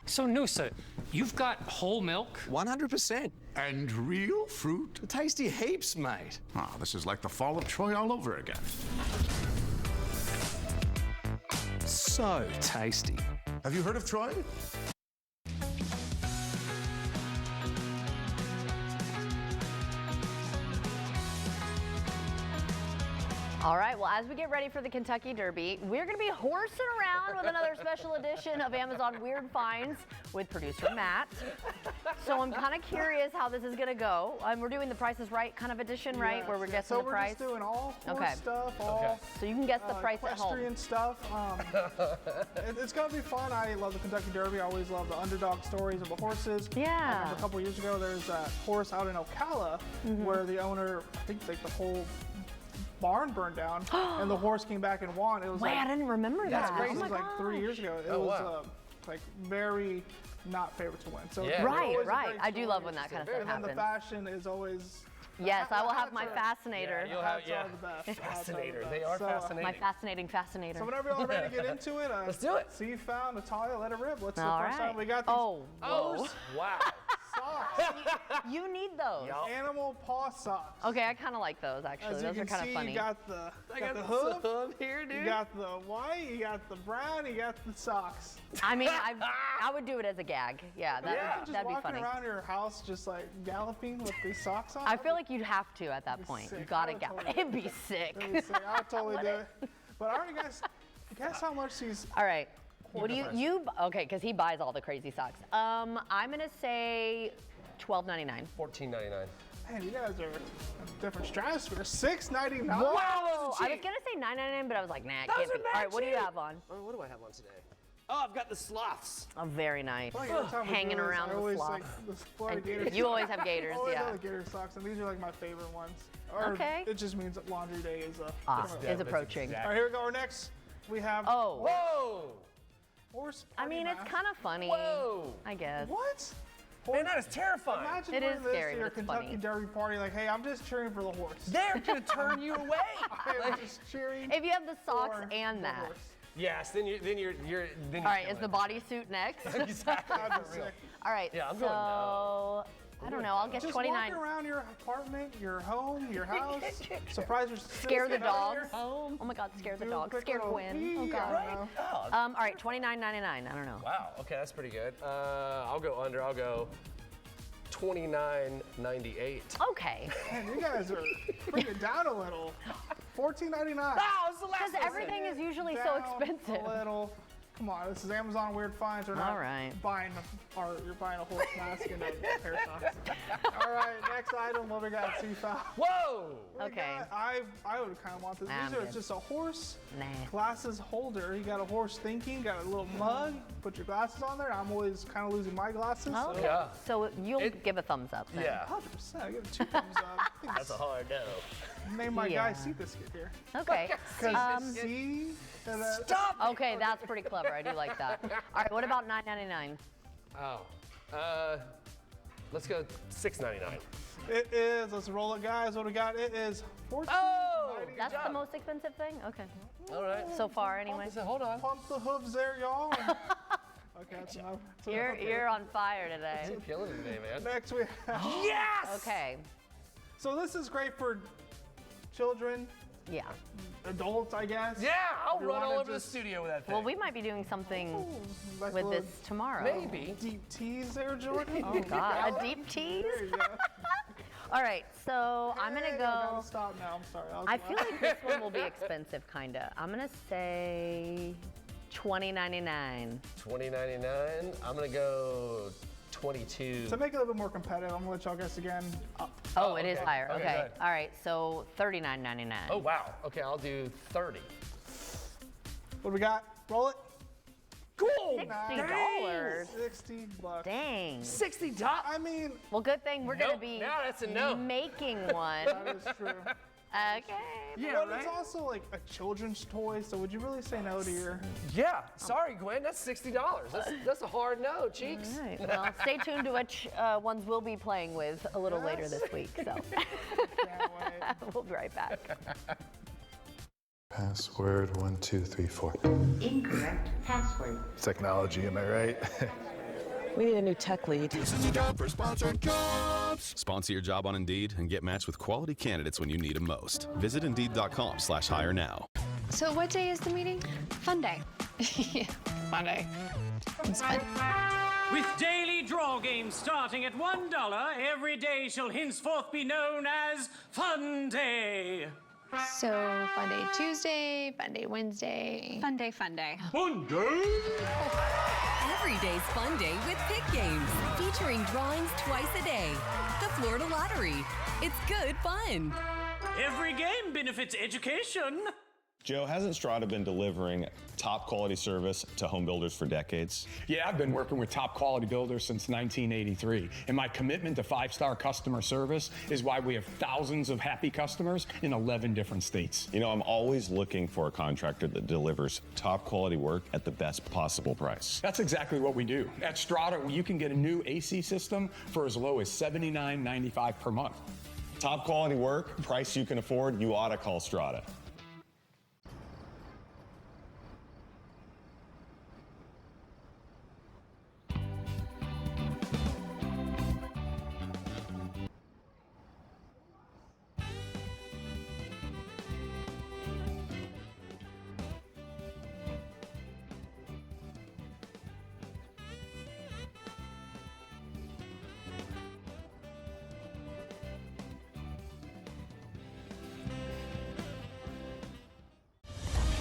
[SPEAKER 19] So, Noosa, you've got whole milk?
[SPEAKER 8] 100%.
[SPEAKER 20] And real fruit?
[SPEAKER 8] The tasty heaps, mate.
[SPEAKER 20] Ah, this is like the fall of Troy all over again.
[SPEAKER 8] So tasty.
[SPEAKER 20] Have you heard of Troy?
[SPEAKER 2] All right, well, as we get ready for the Kentucky Derby, we're going to be horsing around with another special edition of Amazon Weird Finds with producer Matt. So I'm kind of curious how this is going to go. We're doing the Price is Right kind of edition, right? Where we're guessing the price.
[SPEAKER 1] So we're just doing all horse stuff, all
[SPEAKER 2] So you can guess the price at home.
[SPEAKER 1] equestrian stuff. It's going to be fun. I love the Kentucky Derby. I always love the underdog stories of the horses.
[SPEAKER 2] Yeah.
[SPEAKER 1] I remember a couple years ago, there was that horse out in Ocala where the owner, I think like the whole barn burned down and the horse came back and won. It was
[SPEAKER 2] Wait,
[SPEAKER 1] like,
[SPEAKER 2] I didn't remember that.
[SPEAKER 1] That's crazy.
[SPEAKER 2] Oh
[SPEAKER 1] It
[SPEAKER 2] my
[SPEAKER 1] was like 3 years ago. It was like very not favorite to win. So
[SPEAKER 2] Right. I do love when that kind of stuff
[SPEAKER 1] and then
[SPEAKER 2] happens.
[SPEAKER 1] the fashion is always.
[SPEAKER 2] Yes, I will have my fascinator.
[SPEAKER 3] You'll have,
[SPEAKER 1] the best.
[SPEAKER 3] Fascinator. They are
[SPEAKER 1] So,
[SPEAKER 3] fascinating.
[SPEAKER 2] My fascinating fascinator.
[SPEAKER 1] So whenever y'all are ready to get into it,
[SPEAKER 3] Let's do it.
[SPEAKER 1] See you found Natalia, let it rip. Let's
[SPEAKER 2] All
[SPEAKER 1] the first
[SPEAKER 2] right.
[SPEAKER 1] time we got these
[SPEAKER 2] Oh,
[SPEAKER 3] Wow.
[SPEAKER 1] socks.
[SPEAKER 2] you need those.
[SPEAKER 1] Animal paw socks.
[SPEAKER 2] Okay, I kind of like those actually.
[SPEAKER 1] As
[SPEAKER 2] those
[SPEAKER 1] you
[SPEAKER 2] are
[SPEAKER 1] can
[SPEAKER 2] kind
[SPEAKER 1] see,
[SPEAKER 2] of funny.
[SPEAKER 1] you got the
[SPEAKER 3] the
[SPEAKER 1] hoof
[SPEAKER 3] hoof here, dude.
[SPEAKER 1] You got the white, you got the brown, you got the socks.
[SPEAKER 2] I mean, I would do it as a gag. Yeah,
[SPEAKER 1] Just
[SPEAKER 2] that'd be
[SPEAKER 1] walking
[SPEAKER 2] funny.
[SPEAKER 1] around your house just like galloping with these socks on.
[SPEAKER 2] I feel like you'd have to at that
[SPEAKER 1] It'd be
[SPEAKER 2] point. You
[SPEAKER 1] sick.
[SPEAKER 2] gotta
[SPEAKER 1] I would
[SPEAKER 2] get.
[SPEAKER 1] totally
[SPEAKER 2] It'd be sick.
[SPEAKER 1] It'd be sick. I would totally do it. But all right, guys, guess how much these.
[SPEAKER 2] All right. What do you okay? Because he buys all the crazy socks. I'm gonna say $12.99.
[SPEAKER 3] $14.99.
[SPEAKER 1] Man, you guys are a different stratosphere. $6.99.
[SPEAKER 2] Whoa! I was gonna say $9.99, but I was like, nah, it can't be. All right, what do you have on?
[SPEAKER 3] Oh, what do I have on today? Oh, I've got the sloths.
[SPEAKER 2] Oh, very nice.
[SPEAKER 1] Like, every time we
[SPEAKER 2] Hanging
[SPEAKER 1] do this,
[SPEAKER 2] around
[SPEAKER 1] I
[SPEAKER 2] the
[SPEAKER 1] always,
[SPEAKER 2] sloth.
[SPEAKER 1] like, the Florida Gators.
[SPEAKER 2] You always have gators,
[SPEAKER 1] always
[SPEAKER 2] yeah.
[SPEAKER 1] have the gator socks, and these are like my favorite ones. Or
[SPEAKER 2] Okay.
[SPEAKER 1] It just means that laundry day is
[SPEAKER 2] is approaching.
[SPEAKER 1] All right, here we go. Our next, we have.
[SPEAKER 2] Oh.
[SPEAKER 3] Whoa!
[SPEAKER 1] Horse.
[SPEAKER 2] I mean, it's kind of funny.
[SPEAKER 3] Whoa!
[SPEAKER 2] I guess.
[SPEAKER 1] What?
[SPEAKER 3] Man, that is terrifying.
[SPEAKER 1] Imagine
[SPEAKER 2] It
[SPEAKER 1] wearing
[SPEAKER 2] is
[SPEAKER 1] this
[SPEAKER 2] scary,
[SPEAKER 1] to your
[SPEAKER 2] but it's
[SPEAKER 1] Kentucky
[SPEAKER 2] funny.
[SPEAKER 1] Derby party. Like, hey, I'm just cheering for the horse.
[SPEAKER 3] They're gonna turn you away.
[SPEAKER 1] I am just cheering.
[SPEAKER 2] If you have the socks
[SPEAKER 1] for
[SPEAKER 2] and
[SPEAKER 1] the
[SPEAKER 2] that.
[SPEAKER 1] horse.
[SPEAKER 3] Yes, then you're.
[SPEAKER 2] All right, is the bodysuit next?
[SPEAKER 3] Exactly.
[SPEAKER 1] That'd be sick.
[SPEAKER 2] All right,
[SPEAKER 3] Yeah, I'm
[SPEAKER 2] so
[SPEAKER 3] going no.
[SPEAKER 2] I don't know. I'll guess
[SPEAKER 1] Just
[SPEAKER 2] 29.
[SPEAKER 1] walk around your apartment, your home, your house. Surprise your
[SPEAKER 2] Scare the dogs.
[SPEAKER 1] Your
[SPEAKER 2] Oh my God, scare the
[SPEAKER 1] Do a
[SPEAKER 2] dogs.
[SPEAKER 1] quick
[SPEAKER 2] Scare
[SPEAKER 1] little
[SPEAKER 2] Gwen.
[SPEAKER 1] pee,
[SPEAKER 2] Oh
[SPEAKER 1] I
[SPEAKER 2] God.
[SPEAKER 1] don't know.
[SPEAKER 2] All right, $29.99. I don't know.
[SPEAKER 3] Wow. Okay, that's pretty good. I'll go under. I'll go $29.98.
[SPEAKER 2] Okay.
[SPEAKER 21] Man, you guys are bring it down a little. $14.99.
[SPEAKER 3] Oh, it's the last
[SPEAKER 2] Because everything is usually so expensive.
[SPEAKER 21] A little. Come on, this is Amazon Weird Finds. We're not
[SPEAKER 2] All right.
[SPEAKER 21] buying you're buying a horse mask and a pair of socks. All right, next item. What we got, Tifa?
[SPEAKER 3] Whoa!
[SPEAKER 2] Okay.
[SPEAKER 21] I would kind of want this.
[SPEAKER 2] Nah,
[SPEAKER 21] These
[SPEAKER 2] I'm
[SPEAKER 21] are
[SPEAKER 2] good.
[SPEAKER 21] just a horse
[SPEAKER 2] Nah.
[SPEAKER 21] glasses holder. You got a horse thinking, got a little mug. Put your glasses on there. I'm always kind of losing my glasses.
[SPEAKER 2] Oh, okay.
[SPEAKER 3] Yeah.
[SPEAKER 2] So you'll give a thumbs up then.
[SPEAKER 3] Yeah.
[SPEAKER 21] 100%. I give it 2 thumbs up. I think
[SPEAKER 4] That's a hard no.
[SPEAKER 21] Name my
[SPEAKER 2] Yeah.
[SPEAKER 21] guy Seabiscuit here.
[SPEAKER 2] Okay.
[SPEAKER 21] See?
[SPEAKER 3] Stop!
[SPEAKER 2] Okay, that's pretty clever. I do like that. All right, what about $9.99?
[SPEAKER 3] Oh. Let's go $6.99.
[SPEAKER 21] It is. Let's roll it, guys. What we got? It is $14.99.
[SPEAKER 3] Oh!
[SPEAKER 2] That's the most expensive thing? Okay.
[SPEAKER 3] All right.
[SPEAKER 2] So far, anyway.
[SPEAKER 3] Hold on.
[SPEAKER 21] Pump the hooves there, y'all. Okay, that's enough.
[SPEAKER 2] You're on fire today.
[SPEAKER 3] You're killing it today, man.
[SPEAKER 21] Next we have.
[SPEAKER 3] Yes!
[SPEAKER 2] Okay.
[SPEAKER 21] So this is great for children,
[SPEAKER 2] Yeah.
[SPEAKER 21] adults, I guess.
[SPEAKER 3] Yeah, I'll
[SPEAKER 21] If you
[SPEAKER 3] run all
[SPEAKER 21] wanna
[SPEAKER 3] over the
[SPEAKER 21] just-
[SPEAKER 3] studio with that thing.
[SPEAKER 2] Well, we might be doing something
[SPEAKER 21] Nice
[SPEAKER 2] with
[SPEAKER 21] little
[SPEAKER 2] this tomorrow.
[SPEAKER 3] Maybe.
[SPEAKER 21] Deep tease there, Jordan.
[SPEAKER 2] Oh, God. A deep tease?
[SPEAKER 21] There you go.
[SPEAKER 2] All right, so I'm going to
[SPEAKER 21] I
[SPEAKER 2] go.
[SPEAKER 21] gotta stop now. I'm sorry.
[SPEAKER 2] I feel like this one will be expensive, kind of. I'm going to say $20.99.
[SPEAKER 3] $20.99. I'm gonna go 22.
[SPEAKER 21] To make it a little bit more competitive, I'm gonna let y'all guess again.
[SPEAKER 2] Oh, it is
[SPEAKER 3] okay.
[SPEAKER 2] higher.
[SPEAKER 3] Okay,
[SPEAKER 2] Okay.
[SPEAKER 3] good.
[SPEAKER 2] All right, so $39.99.
[SPEAKER 3] Oh wow. Okay, I'll do 30.
[SPEAKER 21] What do we got? Roll it.
[SPEAKER 3] Cool.
[SPEAKER 2] $60.
[SPEAKER 21] $60.
[SPEAKER 2] Dang.
[SPEAKER 3] $60.
[SPEAKER 21] I mean,
[SPEAKER 2] Well, good thing we're going to
[SPEAKER 3] Nope.
[SPEAKER 2] be
[SPEAKER 3] Now that's a no.
[SPEAKER 2] making one.
[SPEAKER 21] that is true.
[SPEAKER 2] Okay.
[SPEAKER 21] Yeah, but it's also like a children's toy, so would you really say no to your?
[SPEAKER 3] Yeah. Sorry, Gwen. That's $60. That's a hard no, cheeks.
[SPEAKER 2] All right. Well, stay tuned to which ones we'll be playing with a little later this week. So we'll be right back.
[SPEAKER 22] Password 1, 2, 3, 4.
[SPEAKER 23] Incorrect password.
[SPEAKER 22] Technology, am I right?
[SPEAKER 24] We need a new tech lead.
[SPEAKER 18] This is a job for Sponsored Jobs.
[SPEAKER 25] Sponsor your job on Indeed and get matched with quality candidates when you need them most. Visit Indeed.com/hire now.
[SPEAKER 10] So what day is the meeting? Fun day. Monday. It's fun.
[SPEAKER 26] With daily draw games starting at $1, every day shall henceforth be known as Fun Day.
[SPEAKER 10] So fun day Tuesday, fun day Wednesday.
[SPEAKER 23] Fun day, fun day.
[SPEAKER 26] Fun Day!
[SPEAKER 27] Every day's fun day with Pick Games, featuring drawings twice a day. The Florida Lottery. It's good fun.
[SPEAKER 26] Every game benefits education.
[SPEAKER 28] Joe, hasn't Strata been delivering top quality service to home builders for decades?
[SPEAKER 29] Yeah, I've been working with top quality builders since 1983. And my commitment to 5-star customer service is why we have thousands of happy customers in 11 different states.
[SPEAKER 28] You know, I'm always looking for a contractor that delivers top quality work at the best possible price.
[SPEAKER 29] That's exactly what we do. At Strata, you can get a new AC system for as low as $79.95 per month.
[SPEAKER 28] Top quality work, price you can afford, you ought to call Strata.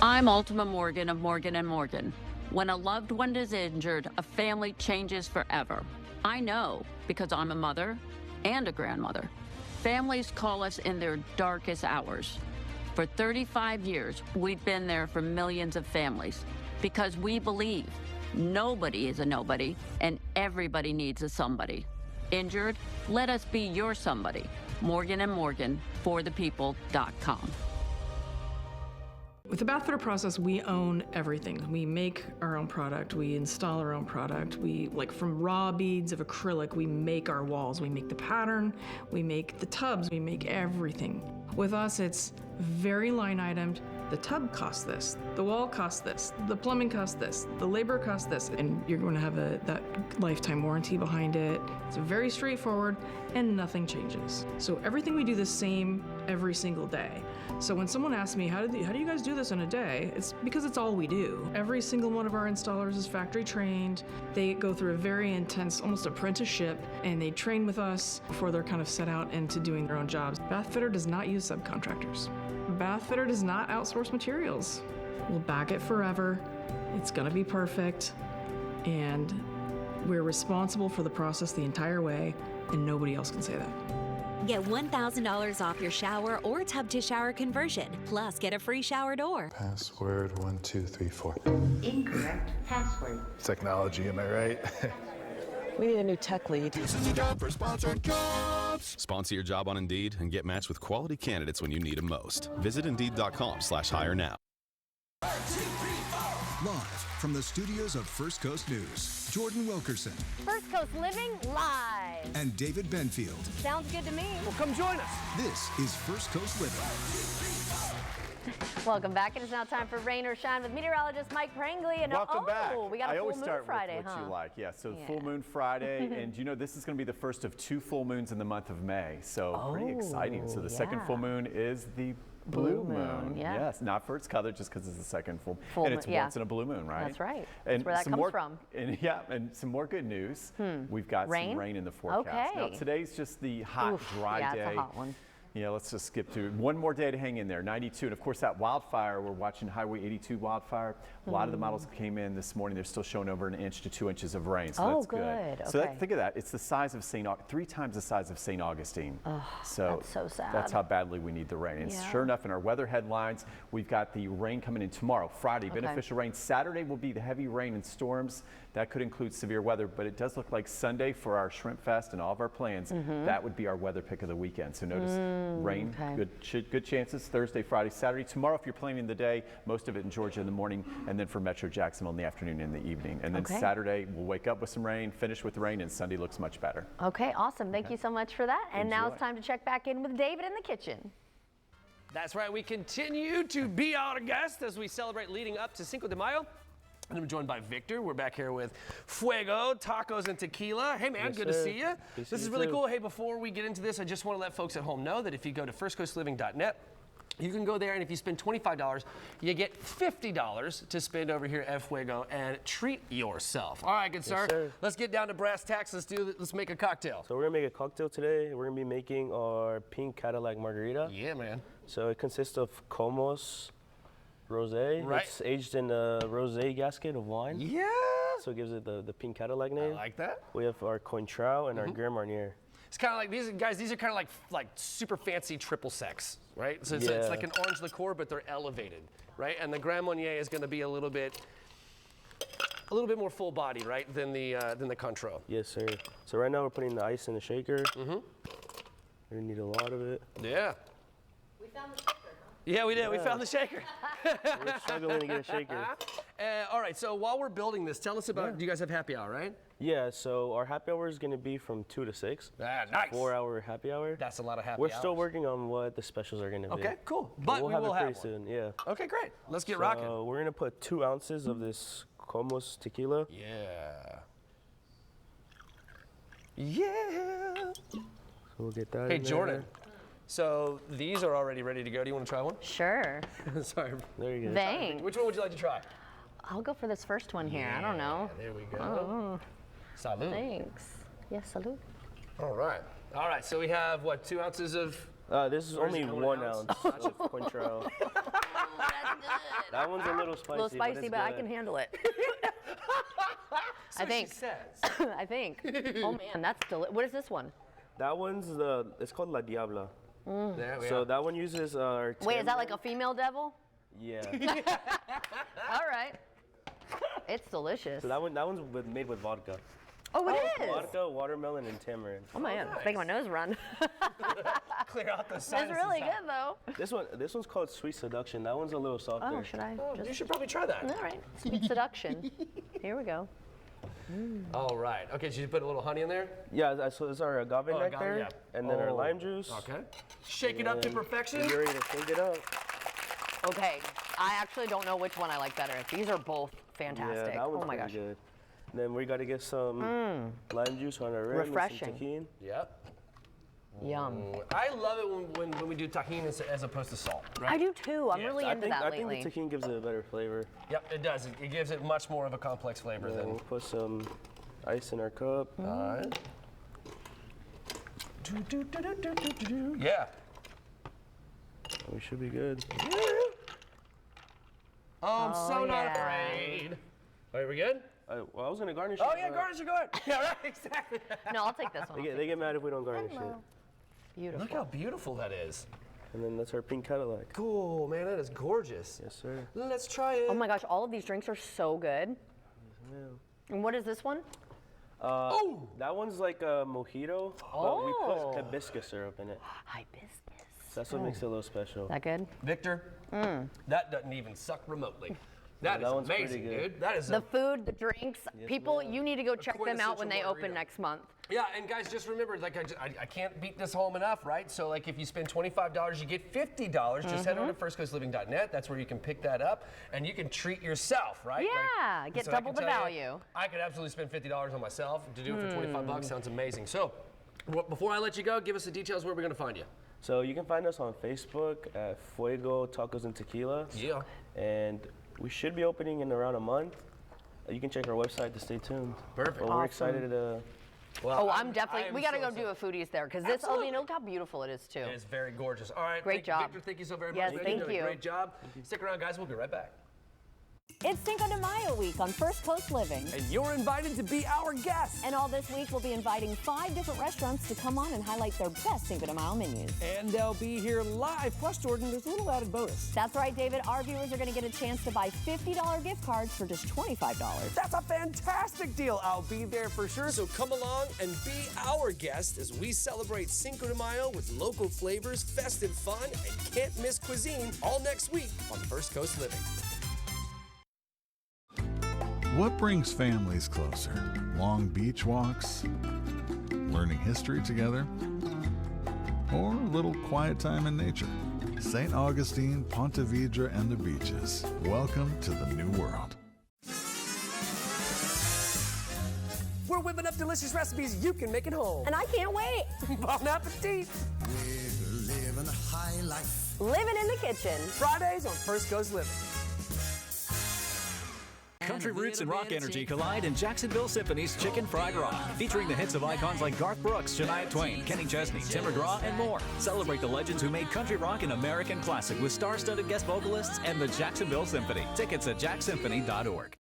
[SPEAKER 30] I'm Ultima Morgan of Morgan & Morgan. When a loved one is injured, a family changes forever. I know because I'm a mother and a grandmother. Families call us in their darkest hours. For 35 years, we've been there for millions of families because we believe nobody is a nobody and everybody needs a somebody. Injured? Let us be your somebody. Morgan & Morgan, forthepeople.com.
[SPEAKER 31] With the bath fitter process, we own everything. We make our own product, we install our own product. Like from raw beads of acrylic, we make our walls. We make the pattern, we make the tubs, we make everything. With us, it's very line itemed, the tub costs this, the wall costs this, the plumbing costs this, the labor costs this, and you're going to have that lifetime warranty behind it. It's very straightforward and nothing changes. So everything we do the same every single day. So when someone asks me, how do you guys do this in a day? It's because it's all we do. Every single one of our installers is factory trained. They go through a very intense, almost apprenticeship, and they train with us before they're kind of set out into doing their own jobs. Bathfitter does not use subcontractors. Bathfitter does not outsource materials. We'll back it forever. It's gonna be perfect. And we're responsible for the process the entire way, and nobody else can say that.
[SPEAKER 5] Get $1,000 off your shower or tub-to-shower conversion. Plus, get a free shower door.
[SPEAKER 22] Password 1234.
[SPEAKER 23] Incorrect password.
[SPEAKER 22] Technology, am I right?
[SPEAKER 24] We need a new tech lead.
[SPEAKER 18] This is the job for Sponsored Jobs.
[SPEAKER 25] Sponsor your job on Indeed and get matched with quality candidates when you need them most. Visit Indeed.com/hire now.
[SPEAKER 6] Live from the studios of First Coast News, Jordan Wilkerson
[SPEAKER 2] First Coast Living live.
[SPEAKER 6] and David Benfield.
[SPEAKER 2] Sounds good to me.
[SPEAKER 3] Well, come join us.
[SPEAKER 6] This is First Coast Living.
[SPEAKER 2] Welcome back. It is now time for Rain or Shine with meteorologist Mike Prangley. And
[SPEAKER 7] Welcome back.
[SPEAKER 2] We got a
[SPEAKER 7] I
[SPEAKER 2] full
[SPEAKER 7] always
[SPEAKER 2] moon
[SPEAKER 7] start
[SPEAKER 2] Friday,
[SPEAKER 7] with what
[SPEAKER 2] huh?
[SPEAKER 7] you like. Yeah, so
[SPEAKER 2] Yeah.
[SPEAKER 7] full moon Friday, and you know this is going to be the first of 2 full moons in the month of May. So pretty exciting. So the second
[SPEAKER 2] yeah.
[SPEAKER 7] full moon is the blue moon.
[SPEAKER 2] yeah.
[SPEAKER 7] Yes, not for its color, just because it's the second full.
[SPEAKER 2] Full
[SPEAKER 7] and it's
[SPEAKER 2] moon, yeah.
[SPEAKER 7] once in a blue moon, right?
[SPEAKER 2] That's right.
[SPEAKER 7] And
[SPEAKER 2] That's where that
[SPEAKER 7] some
[SPEAKER 2] comes
[SPEAKER 7] more,
[SPEAKER 2] from.
[SPEAKER 7] And yeah, and some more good news. We've got
[SPEAKER 2] Rain?
[SPEAKER 7] some rain in the forecast.
[SPEAKER 2] Okay.
[SPEAKER 7] Now today's just the hot,
[SPEAKER 2] Oof,
[SPEAKER 7] dry
[SPEAKER 2] yeah,
[SPEAKER 7] day.
[SPEAKER 2] it's a hot one.
[SPEAKER 7] Yeah, let's just skip to one more day to hang in there, 92. And of course, that wildfire, we're watching Highway 82 wildfire. A lot of the models that came in this morning, they're still showing over 1 inch to 2 inches of rain. So that's
[SPEAKER 2] good.
[SPEAKER 7] So
[SPEAKER 2] Okay.
[SPEAKER 7] think of that. It's the size of 3 times the size of St. Augustine. So
[SPEAKER 2] that's so sad.
[SPEAKER 7] That's how badly we need the rain. And
[SPEAKER 2] Yeah.
[SPEAKER 7] sure enough, in our weather headlines, we've got the rain coming in tomorrow, Friday, beneficial rain. Saturday will be the heavy rain and storms. That could include severe weather, but it does look like Sunday for our Shrimp Fest and all of our plans, that would be our weather pick of the weekend. So notice rain, good chances Thursday, Friday, Saturday. Tomorrow, if you're planning the day, most of it in Georgia in the morning, and then for Metro Jacksonville in the afternoon and the evening. And then Saturday, we'll wake up with some rain, finish with rain, and Sunday looks much better.
[SPEAKER 2] Okay, awesome. Thank you so much for that. And now it's time to check back in with David in the kitchen.
[SPEAKER 3] That's right. We continue to be our guest as we celebrate leading up to Cinco de Mayo. And I'm joined by Victor. We're back here with Fuego, tacos, and tequila. Hey, man,
[SPEAKER 4] Yes,
[SPEAKER 3] good to
[SPEAKER 4] sir.
[SPEAKER 3] see you.
[SPEAKER 4] Good to
[SPEAKER 3] This
[SPEAKER 4] see
[SPEAKER 3] is
[SPEAKER 4] you
[SPEAKER 3] really
[SPEAKER 4] too.
[SPEAKER 3] cool. Hey, before we get into this, I just want to let folks at home know that if you go to firstcoastliving.net, you can go there, and if you spend $25, you get $50 to spend over here at Fuego and treat yourself. All right, good sir.
[SPEAKER 4] sir.
[SPEAKER 3] Let's get down to brass tacks. Let's make a cocktail.
[SPEAKER 4] So we're gonna make a cocktail today. We're gonna be making our pink Cadillac margarita.
[SPEAKER 3] Yeah, man.
[SPEAKER 4] So it consists of Comos Rosé.
[SPEAKER 3] Right.
[SPEAKER 4] It's aged in a rosé gasket of wine.
[SPEAKER 3] Yeah.
[SPEAKER 4] So it gives it the pink Cadillac name.
[SPEAKER 3] I like that.
[SPEAKER 4] We have our Cointreau and our Grand Marnier.
[SPEAKER 3] It's kind of like these guys. These are kind of like super fancy triple secs, right? So it's
[SPEAKER 4] Yeah.
[SPEAKER 3] like an orange liqueur, but they're elevated, right? And the Grand Marnier is going to be a little bit more full body, right, than the Cointreau.
[SPEAKER 4] Yes, sir. So right now we're putting the ice in the shaker. We're gonna need a lot of it.
[SPEAKER 3] Yeah.
[SPEAKER 2] We found the shaker, huh?
[SPEAKER 3] Yeah, we did. We
[SPEAKER 4] Yeah.
[SPEAKER 3] found the shaker.
[SPEAKER 4] We're struggling to get a shaker.
[SPEAKER 3] All right. So while we're building this, tell us about. Do you guys have happy hour, right?
[SPEAKER 4] Yeah, so our happy hour is going to be from 2 to 6.
[SPEAKER 3] Ah, nice.
[SPEAKER 4] 4-hour happy hour.
[SPEAKER 3] That's a lot of happy
[SPEAKER 4] We're still
[SPEAKER 3] hours.
[SPEAKER 4] working on what the specials are going to be.
[SPEAKER 3] Okay, cool. But
[SPEAKER 4] we'll
[SPEAKER 3] we
[SPEAKER 4] have
[SPEAKER 3] will
[SPEAKER 4] it pretty
[SPEAKER 3] have
[SPEAKER 4] soon. Yeah.
[SPEAKER 3] Okay, great. Let's get
[SPEAKER 4] So
[SPEAKER 3] rocking.
[SPEAKER 4] we're going to put 2 ounces of this Comos tequila.
[SPEAKER 3] Yeah. Yeah.
[SPEAKER 4] So we'll get that
[SPEAKER 3] Hey,
[SPEAKER 4] in there.
[SPEAKER 3] Jordan. So these are already ready to go. Do you want to try one?
[SPEAKER 2] Sure.
[SPEAKER 3] Sorry.
[SPEAKER 4] There you go.
[SPEAKER 2] Thanks.
[SPEAKER 3] Which one would you like to try?
[SPEAKER 2] I'll go for this first one here. I don't know.
[SPEAKER 3] There we go.
[SPEAKER 2] Oh,
[SPEAKER 3] Salud.
[SPEAKER 2] thanks. Yes, salud.
[SPEAKER 3] All right. All right. So we have what, 2 ounces of?
[SPEAKER 4] This is
[SPEAKER 3] Or is
[SPEAKER 4] only
[SPEAKER 3] it
[SPEAKER 4] 1
[SPEAKER 3] ounce?
[SPEAKER 4] ounce of Cointreau. That one's a little spicy.
[SPEAKER 2] A little spicy,
[SPEAKER 4] it's
[SPEAKER 2] but I
[SPEAKER 4] good.
[SPEAKER 2] can handle it.
[SPEAKER 3] So
[SPEAKER 2] I think.
[SPEAKER 3] She says.
[SPEAKER 2] I think. Oh man, that's what is this one?
[SPEAKER 4] That one's it's called La Diabla.
[SPEAKER 3] There we
[SPEAKER 4] So
[SPEAKER 3] are.
[SPEAKER 4] that one uses our
[SPEAKER 2] Wait, is that like a female devil?
[SPEAKER 4] Yeah.
[SPEAKER 2] All right. It's delicious.
[SPEAKER 4] So that one's made with vodka.
[SPEAKER 2] Oh, it is.
[SPEAKER 4] Vodka, watermelon, and tamarind.
[SPEAKER 2] Oh man,
[SPEAKER 3] nice.
[SPEAKER 2] it's making my nose run.
[SPEAKER 3] Clear out the
[SPEAKER 2] It's
[SPEAKER 3] sinuses.
[SPEAKER 2] really good though.
[SPEAKER 4] This one's called Sweet Seduction. That one's a little softer.
[SPEAKER 2] Oh, should I?
[SPEAKER 3] Oh, you should probably try that.
[SPEAKER 2] All right. Sweet seduction. Here we go.
[SPEAKER 3] All right. Okay, so you put a little honey in there?
[SPEAKER 4] Yeah, so it's our agave
[SPEAKER 3] agave,
[SPEAKER 4] nectar,
[SPEAKER 3] yeah.
[SPEAKER 4] and then our lime juice.
[SPEAKER 3] Okay. Shake it up to
[SPEAKER 4] And
[SPEAKER 3] perfection.
[SPEAKER 4] You're ready to shake it up.
[SPEAKER 2] Okay, I actually don't know which one I like better. These are both fantastic.
[SPEAKER 4] Yeah, that one's
[SPEAKER 2] oh my gosh.
[SPEAKER 4] good. And then we got to get some lime juice on our rim.
[SPEAKER 2] Refreshing.
[SPEAKER 4] With some tahini.
[SPEAKER 3] Yep.
[SPEAKER 2] Yum.
[SPEAKER 3] I love it when we do tahini as opposed to salt. Right?
[SPEAKER 2] I do too. I'm really into that lately.
[SPEAKER 4] I think the tahini gives it a better flavor.
[SPEAKER 3] Yep, it does. It gives it much more of a complex flavor than.
[SPEAKER 4] We'll put some ice in our cup.
[SPEAKER 3] All right. Yeah.
[SPEAKER 4] We should be good.
[SPEAKER 3] I'm so not afraid. Are we good?
[SPEAKER 4] Well, I was gonna garnish.
[SPEAKER 3] Oh yeah, garnish it. Go ahead. Yeah, right. Exactly.
[SPEAKER 2] No, I'll take this one.
[SPEAKER 4] They get mad if we don't garnish it.
[SPEAKER 2] Beautiful.
[SPEAKER 3] Look how beautiful that is.
[SPEAKER 4] And then that's our pink Cadillac.
[SPEAKER 3] Cool, man. That is gorgeous.
[SPEAKER 4] Yes, sir.
[SPEAKER 3] Let's try it.
[SPEAKER 2] Oh my gosh, all of these drinks are so good.
[SPEAKER 4] Yeah.
[SPEAKER 2] And what is this one?
[SPEAKER 4] That one's like a mojito, but we put hibiscus syrup in it.
[SPEAKER 2] Hibiscus.
[SPEAKER 4] That's what makes it a little special.
[SPEAKER 2] That good?
[SPEAKER 3] Victor, that doesn't even suck remotely. That is
[SPEAKER 4] one's pretty
[SPEAKER 3] amazing,
[SPEAKER 4] good.
[SPEAKER 3] dude. That is
[SPEAKER 2] the food, the drinks. People,
[SPEAKER 4] ma'am.
[SPEAKER 2] you need to go check them out when they
[SPEAKER 3] quintessential
[SPEAKER 2] open
[SPEAKER 3] margarita.
[SPEAKER 2] next month.
[SPEAKER 3] Yeah, and guys, just remember, like I can't beat this home enough, right? So like if you spend $25, you get $50. Just head on to firstcoastliving.net. That's where you can pick that up, and you can treat yourself, right?
[SPEAKER 2] Yeah,
[SPEAKER 3] Like,
[SPEAKER 2] get
[SPEAKER 3] so I
[SPEAKER 2] double
[SPEAKER 3] can
[SPEAKER 2] the
[SPEAKER 3] tell you,
[SPEAKER 2] value.
[SPEAKER 3] I could absolutely spend $50 on myself. To do it for $25 sounds amazing. So before I let you go, give us the details where we're gonna find you.
[SPEAKER 4] So you can find us on Facebook at Fuego Tacos and Tequila.
[SPEAKER 3] Yeah.
[SPEAKER 4] And we should be opening in around a month. You can check our website to stay tuned.
[SPEAKER 3] Perfect.
[SPEAKER 4] Well, we're excited to.
[SPEAKER 3] Well,
[SPEAKER 2] I'm definitely. We got to go do a foodies there because this. Oh, you know, look how beautiful it is too.
[SPEAKER 3] It is very gorgeous. All right.
[SPEAKER 2] Great job.
[SPEAKER 3] Victor, thank you so very
[SPEAKER 2] Yes,
[SPEAKER 3] much.
[SPEAKER 2] thank
[SPEAKER 3] You're doing
[SPEAKER 2] you.
[SPEAKER 3] a great job. Stick around, guys. We'll be right back.
[SPEAKER 2] It's Cinco de Mayo week on First Coast Living.
[SPEAKER 3] And you're invited to be our guest.
[SPEAKER 2] And all this week, we'll be inviting 5 different restaurants to come on and highlight their best Cinco de Mayo menus.
[SPEAKER 3] And they'll be here live. Plus, Jordan, there's a little added bonus.
[SPEAKER 2] That's right, David. Our viewers are going to get a chance to buy $50 gift cards for just $25.
[SPEAKER 3] That's a fantastic deal. I'll be there for sure. So come along and be our guest as we celebrate Cinco de Mayo with local flavors, festive fun, and can't miss cuisine all next week on First Coast Living.
[SPEAKER 22] What brings families closer? Long beach walks? Learning history together? Or a little quiet time in nature? St. Augustine, Ponte Vedra, and the beaches. Welcome to the new world.
[SPEAKER 3] We're whipping up delicious recipes you can make at home.
[SPEAKER 2] And I can't wait.
[SPEAKER 3] Bon appetit.
[SPEAKER 8] We're living a high life.
[SPEAKER 2] Living in the kitchen.
[SPEAKER 3] Fridays on First Coast Living.
[SPEAKER 9] Country roots and rock energy collide in Jacksonville Symphony's Chicken Fried Rock, featuring the hits of icons like Garth Brooks, Shania Twain, Kenny Chesney, Tim McGraw, and more. Celebrate the legends who made country rock an American classic with star-studded guest vocalists and the Jacksonville Symphony. Tickets at jacksymphony.org.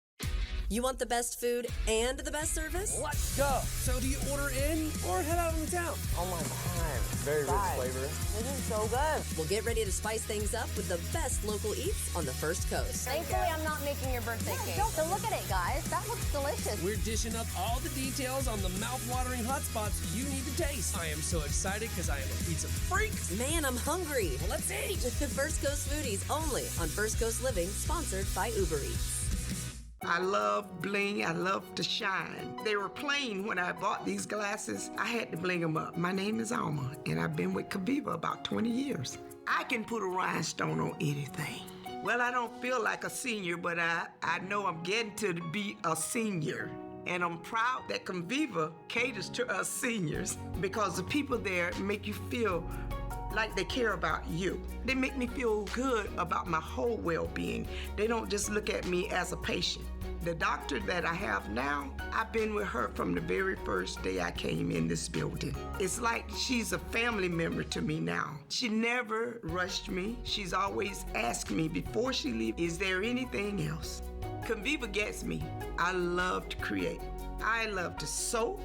[SPEAKER 11] You want the best food and the best service?
[SPEAKER 3] Let's go. So do you order in or head out into town?
[SPEAKER 11] Oh my God.
[SPEAKER 3] Very rich flavor.
[SPEAKER 11] This is so good. Well, get ready to spice things up with the best local eats on the First Coast.
[SPEAKER 2] Thankfully, I'm not making your birthday cake. So look at it, guys. That looks delicious.
[SPEAKER 3] We're dishing up all the details on the mouth-watering hot spots you need to taste. I am so excited because I am a pizza freak.
[SPEAKER 11] Man, I'm hungry.
[SPEAKER 3] Well, let's eat.
[SPEAKER 11] First Coast Foodies only on First Coast Living, sponsored by Uber Eats.
[SPEAKER 12] I love bling, I love to shine. They were plain when I bought these glasses. I had to bling them up. My name is Alma, and I've been with Kaviva about 20 years. I can put a rhinestone on anything. Well, I don't feel like a senior, but I know I'm getting to be a senior. And I'm proud that Conviva caters to us seniors because the people there make you feel like they care about you. They make me feel good about my whole well-being. They don't just look at me as a patient. The doctor that I have now, I've been with her from the very first day I came in this building. It's like she's a family member to me now. She never rushed me. She's always asked me before she leaves, is there anything else? Conviva gets me. I love to create. I love to sew.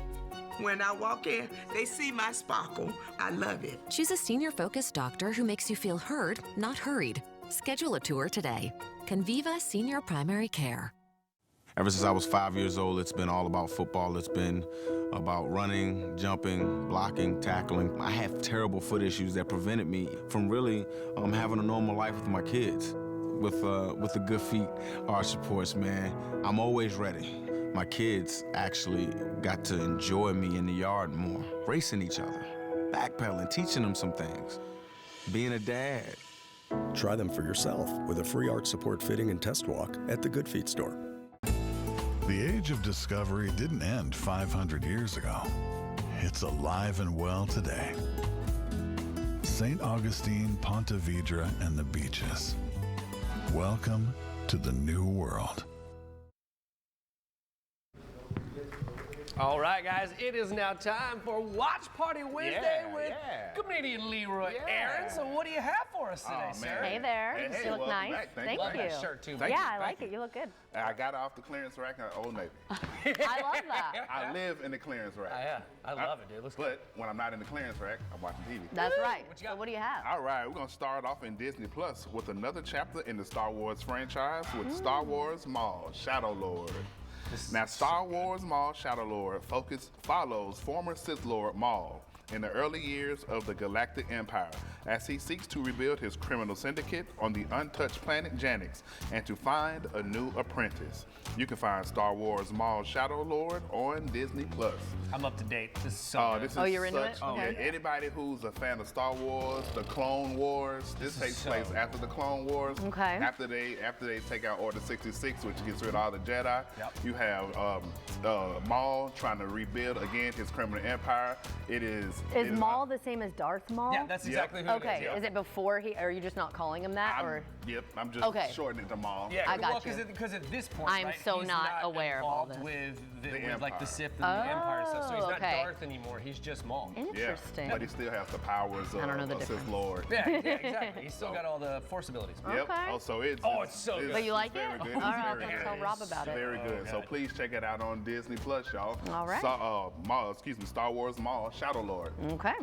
[SPEAKER 12] When I walk in, they see my sparkle. I love it.
[SPEAKER 13] Choose a senior-focused doctor who makes you feel heard, not hurried. Schedule a tour today. Conviva Senior Primary Care.
[SPEAKER 14] Ever since I was 5 years old, it's been all about football. It's been about running, jumping, blocking, tackling. I have terrible foot issues that prevented me from really having a normal life with my kids. With the good feet, our supports, man, I'm always ready. My kids actually got to enjoy me in the yard more, racing each other, backpedaling, teaching them some things. Being a dad,
[SPEAKER 1] Try them for yourself with a free arch support fitting and test walk at the Good Feet store.
[SPEAKER 22] The age of discovery didn't end 500 years ago. It's alive and well today. St. Augustine, Ponte Vedra, and the beaches. Welcome to the new world.
[SPEAKER 3] All right, guys, it is now time for Watch Party Wednesday with comedian Leroy Aaron. So what do you have for us today, sir?
[SPEAKER 2] Hey there. You look nice. Thank you.
[SPEAKER 3] That shirt too.
[SPEAKER 2] Yeah, I like it. You look good.
[SPEAKER 10] I got off the clearance rack at Old Navy.
[SPEAKER 2] I love that.
[SPEAKER 10] I live in the clearance rack.
[SPEAKER 3] I love it, dude. It looks good.
[SPEAKER 10] But when I'm not in the clearance rack, I'm watching TV.
[SPEAKER 2] That's right. So what do you have?
[SPEAKER 10] All right, we're going to start off in Disney Plus with another chapter in the Star Wars franchise with Star Wars Maul, Shadow Lord. Now, Star Wars Maul, Shadow Lord follows former Sith Lord Maul in the early years of the Galactic Empire as he seeks to rebuild his criminal syndicate on the untouched planet Janix and to find a new apprentice. You can find Star Wars Maul Shadow Lord on Disney Plus.
[SPEAKER 3] I'm up to date. This is so good.
[SPEAKER 2] You're into it? Okay.
[SPEAKER 10] Yeah, anybody who's a fan of Star Wars, the Clone Wars, this takes place after the Clone Wars.
[SPEAKER 2] Okay.
[SPEAKER 10] After they take out Order 66, which gets rid of all the Jedi, you have Maul trying to rebuild again his criminal empire.
[SPEAKER 2] Is Maul the same as Darth Maul?
[SPEAKER 3] Yeah, that's exactly who it is.
[SPEAKER 2] Okay, is it before he, or are you just not calling him that?
[SPEAKER 10] Yep, I'm just shortening it to Maul.
[SPEAKER 3] Yeah,
[SPEAKER 2] I got you.
[SPEAKER 3] Because at this point,
[SPEAKER 2] I'm so
[SPEAKER 3] he's
[SPEAKER 2] not aware of all this.
[SPEAKER 3] with
[SPEAKER 10] the
[SPEAKER 3] like the Sith and the Empire stuff. So he's not
[SPEAKER 2] okay.
[SPEAKER 3] Darth anymore. He's just Maul.
[SPEAKER 2] Interesting.
[SPEAKER 10] But he still has the powers of a Sith Lord.
[SPEAKER 3] Yeah, exactly. He's still got all the Force abilities.
[SPEAKER 10] Yep.
[SPEAKER 2] Okay.
[SPEAKER 10] Oh, so it's
[SPEAKER 3] so good.
[SPEAKER 2] But you like it?
[SPEAKER 10] Very good.
[SPEAKER 2] All right, I'll have to tell Rob about it.
[SPEAKER 10] Very good. So please check it out on Disney Plus, y'all.
[SPEAKER 2] All right.
[SPEAKER 10] Star Wars Maul, Shadow Lord.
[SPEAKER 2] Okay.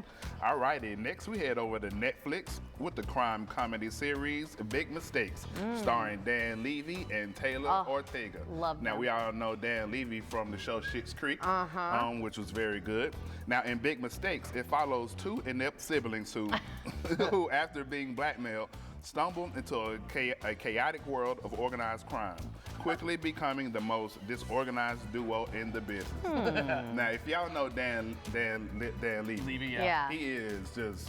[SPEAKER 10] All righty. Next, we head over to Netflix with the crime comedy series Big Mistakes, starring Dan Levy and Taylor Ortega.
[SPEAKER 2] Love
[SPEAKER 10] Now,
[SPEAKER 2] them.
[SPEAKER 10] we all know Dan Levy from the show Schitt's Creek, which was very good. Now, in Big Mistakes, it follows two inept siblings who after being blackmailed, stumble into a chaotic world of organized crime, quickly becoming the most disorganized duo in the business. Now, if y'all know Dan Levy,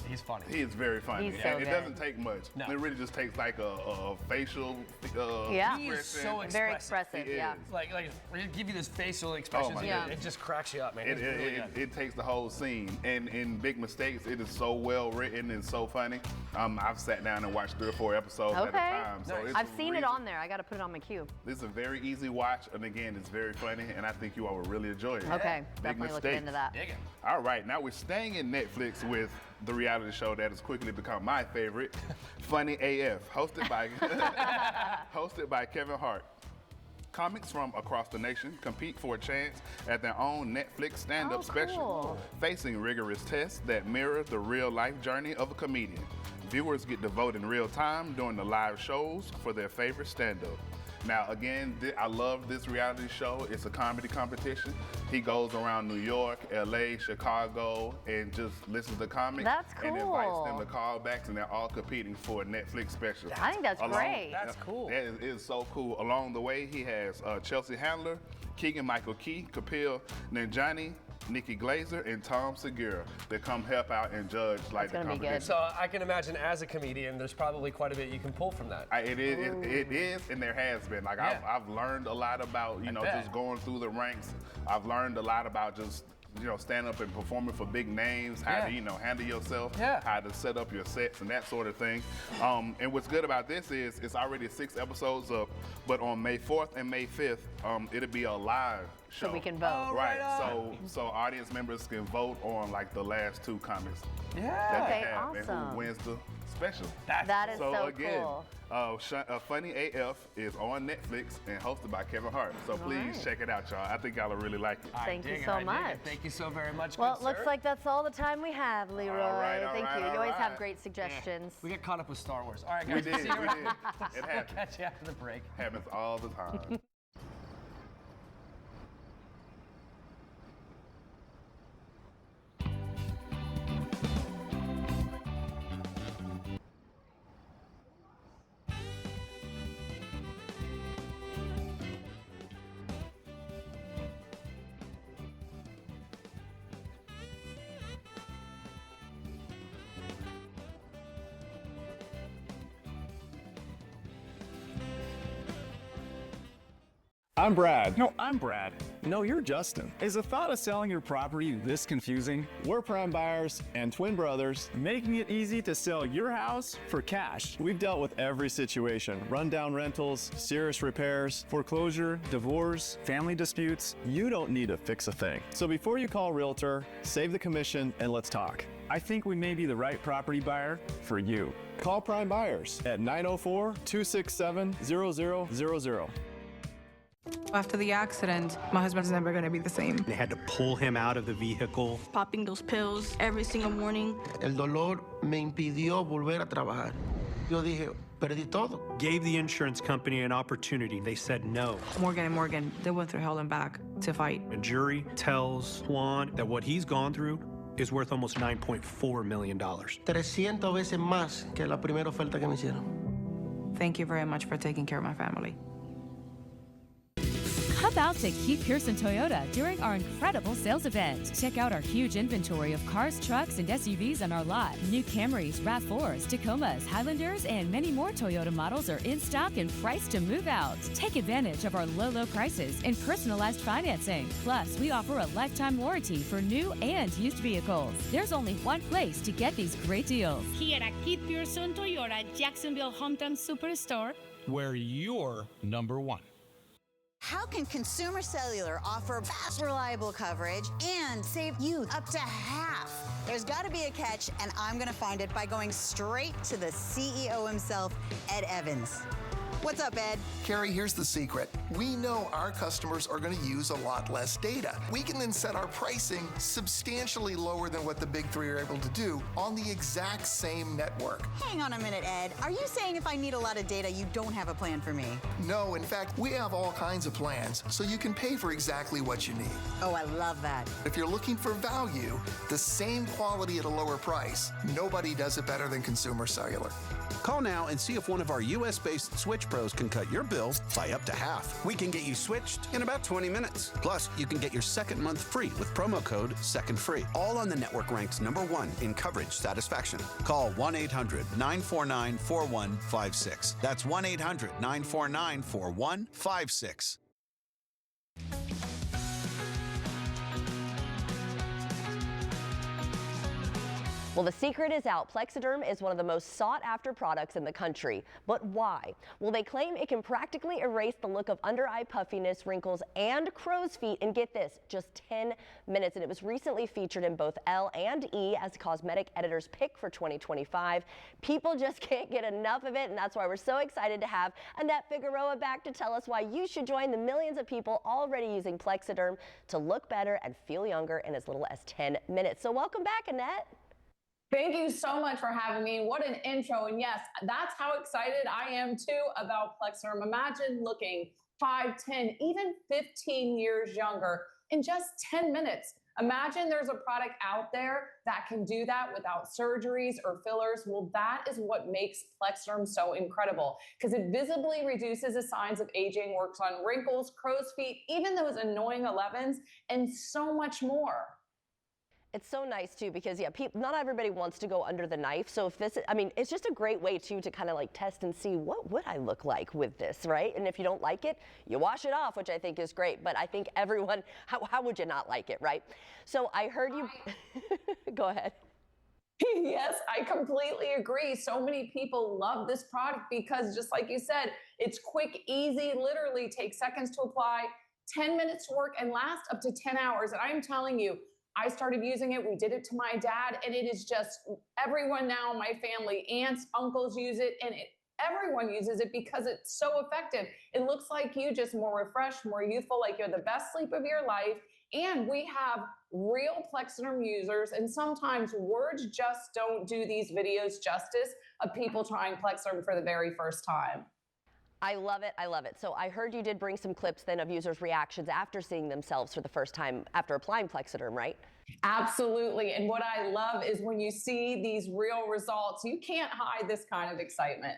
[SPEAKER 10] he's
[SPEAKER 3] funny.
[SPEAKER 10] He is very funny.
[SPEAKER 2] He's so
[SPEAKER 10] and it
[SPEAKER 2] good.
[SPEAKER 10] doesn't take much.
[SPEAKER 3] No.
[SPEAKER 10] It really just takes like a facial
[SPEAKER 2] He
[SPEAKER 3] is so
[SPEAKER 2] very expressive.
[SPEAKER 10] He
[SPEAKER 2] Yeah.
[SPEAKER 10] is.
[SPEAKER 3] Like give you this facial expressions.
[SPEAKER 10] my
[SPEAKER 3] and
[SPEAKER 10] goodness.
[SPEAKER 3] it just cracks you up, man. It's really good.
[SPEAKER 10] It takes the whole scene. And in Big Mistakes, it is so well written and so funny. I've sat down and watched 3 or 4 episodes at a time. So it's
[SPEAKER 2] I've seen it on there. I got to put it on my queue.
[SPEAKER 10] This is a very easy watch, and again, it's very funny, and I think you all will really enjoy it.
[SPEAKER 2] Okay,
[SPEAKER 10] Big
[SPEAKER 2] definitely looking into that.
[SPEAKER 3] Dig it.
[SPEAKER 10] All right, now we're staying in Netflix with the reality show that has quickly become my favorite, Funny AF, hosted by Kevin Hart. Comics from across the nation compete for a chance at their own Netflix stand-up special, facing rigorous tests that mirror the real-life journey of a comedian. Viewers get to vote in real time during the live shows for their favorite stand-up. Now, again, I love this reality show. It's a comedy competition. He goes around New York, LA, Chicago, and just listens to comics.
[SPEAKER 2] That's cool.
[SPEAKER 10] And invites them to callbacks, and they're all competing for a Netflix special.
[SPEAKER 2] I think that's great.
[SPEAKER 3] That's cool.
[SPEAKER 10] It is so cool. Along the way, he has Chelsea Handler, Keegan-Michael Key, Kapil Nanjiani, Nikki Glazer, and Tom Segura that come help out and judge like the competition.
[SPEAKER 3] So I can imagine as a comedian, there's probably quite a bit you can pull from that.
[SPEAKER 10] It is, and there has been. Like I've learned a lot about just going through the ranks. I've learned a lot about just stand up and performing for big names, how to handle yourself, how to set up your sets and that sort of thing. And what's good about this is it's already 6 episodes up, but on May 4th and May 5th, it'll be a live show.
[SPEAKER 2] So we can vote.
[SPEAKER 10] Oh, right. So audience members can vote on like the last 2 comics. That they have, and who wins the special.
[SPEAKER 2] That is so
[SPEAKER 10] again,
[SPEAKER 2] cool.
[SPEAKER 10] Funny AF is on Netflix and hosted by Kevin Hart. So please check it out, y'all. I think y'all will really like it.
[SPEAKER 2] Thank you so much.
[SPEAKER 3] Thank you so very much.
[SPEAKER 2] Well, it looks like that's all the time we have, Leroy. Thank you. You always have great suggestions.
[SPEAKER 3] We get caught up with Star Wars. All right, guys.
[SPEAKER 10] We did.
[SPEAKER 3] See you around.
[SPEAKER 10] It
[SPEAKER 3] We'll
[SPEAKER 10] happens.
[SPEAKER 3] catch you after the break.
[SPEAKER 10] Happens all the time.
[SPEAKER 15] I'm Brad. No, I'm Brad. No, you're Justin. Is the thought of selling your property this confusing? We're Prime Buyers and twin brothers, making it easy to sell your house for cash. We've dealt with every situation: rundown rentals, serious repairs, foreclosure, divorce, family disputes. You don't need to fix a thing. So before you call a realtor, save the commission and let's talk. I think we may be the right property buyer for you. Call Prime Buyers at 904-267-0000.
[SPEAKER 16] After the accident, my husband's never going to be the same.
[SPEAKER 17] They had to pull him out of the vehicle.
[SPEAKER 16] Popping those pills every single morning.
[SPEAKER 19] El dolor me impidió volver a trabajar. Yo dije, perdí todo.
[SPEAKER 17] Gave the insurance company an opportunity. They said no.
[SPEAKER 16] Morgan, they went through hell and back to fight.
[SPEAKER 17] A jury tells Juan that what he's gone through is worth almost $9.4 million.
[SPEAKER 19] 300 veces más que la primera oferta que me hicieron.
[SPEAKER 16] Thank you very much for taking care of my family.
[SPEAKER 20] Come out to Keith Pearson Toyota during our incredible sales event. Check out our huge inventory of cars, trucks, and SUVs on our lot. New Camrys, RAV4s, Tacomas, Highlanders, and many more Toyota models are in stock and priced to move out. Take advantage of our low prices and personalized financing. Plus, we offer a lifetime warranty for new and used vehicles. There's only one place to get these great deals.
[SPEAKER 21] Here at Keith Pearson Toyota Jacksonville Hometown Superstore,
[SPEAKER 26] where you're number one.
[SPEAKER 27] How can Consumer Cellular offer fast, reliable coverage and save you up to half? There's got to be a catch, and I'm going to find it by going straight to the CEO himself, Ed Evans. What's up, Ed?
[SPEAKER 28] Carrie, here's the secret. We know our customers are going to use a lot less data. We can then set our pricing substantially lower than what the big three are able to do on the exact same network.
[SPEAKER 27] Hang on a minute, Ed. Are you saying if I need a lot of data, you don't have a plan for me?
[SPEAKER 28] No, in fact, we have all kinds of plans, so you can pay for exactly what you need.
[SPEAKER 27] Oh, I love that.
[SPEAKER 28] If you're looking for value, the same quality at a lower price, nobody does it better than Consumer Cellular.
[SPEAKER 29] Call now and see if one of our U.S.-based Switch Pros can cut your bill by up to half. We can get you switched in about 20 minutes. Plus, you can get your second month free with promo code SECONDFREE. All on the network ranked #1 in coverage satisfaction. Call 1-800-949-4156. That's 1-800-949-4156.
[SPEAKER 2] Well, the secret is out. Plexiderm is one of the most sought-after products in the country. But why? Well, they claim it can practically erase the look of under-eye puffiness, wrinkles, and crow's feet in, get this, just 10 minutes. And it was recently featured in both Elle and E as Cosmetic Editor's Pick for 2025. People just can't get enough of it, and that's why we're so excited to have Annette Figueroa back to tell us why you should join the millions of people already using Plexiderm to look better and feel younger in as little as 10 minutes. So welcome back, Annette.
[SPEAKER 31] Thank you so much for having me. What an intro. And yes, that's how excited I am too about Plexiderm. Imagine looking 5, 10, even 15 years younger in just 10 minutes. Imagine there's a product out there that can do that without surgeries or fillers. Well, that is what makes Plexiderm so incredible, because it visibly reduces the signs of aging, works on wrinkles, crow's feet, even those annoying 11s, and so much more.
[SPEAKER 2] It's so nice too, because not everybody wants to go under the knife. So if this, it's just a great way too to kind of like test and see what would I look like with this, right? And if you don't like it, you wash it off, which I think is great. But I think everyone, how would you not like it, right? So I heard you, go ahead.
[SPEAKER 31] Yes, I completely agree. So many people love this product because, just like you said, it's quick, easy, literally takes seconds to apply, 10 minutes to work, and lasts up to 10 hours. And I'm telling you, I started using it. We did it to my dad, and it is just everyone now in my family, aunts, uncles use it, and everyone uses it because it's so effective. It looks like you, just more refreshed, more youthful, like you're the best sleep of your life. And we have real Plexiderm users, and sometimes words just don't do these videos justice of people trying Plexiderm for the very first time.
[SPEAKER 2] I love it. I love it. So I heard you did bring some clips then of users' reactions after seeing themselves for the first time after applying Plexiderm, right?
[SPEAKER 31] Absolutely. And what I love is when you see these real results, you can't hide this kind of excitement.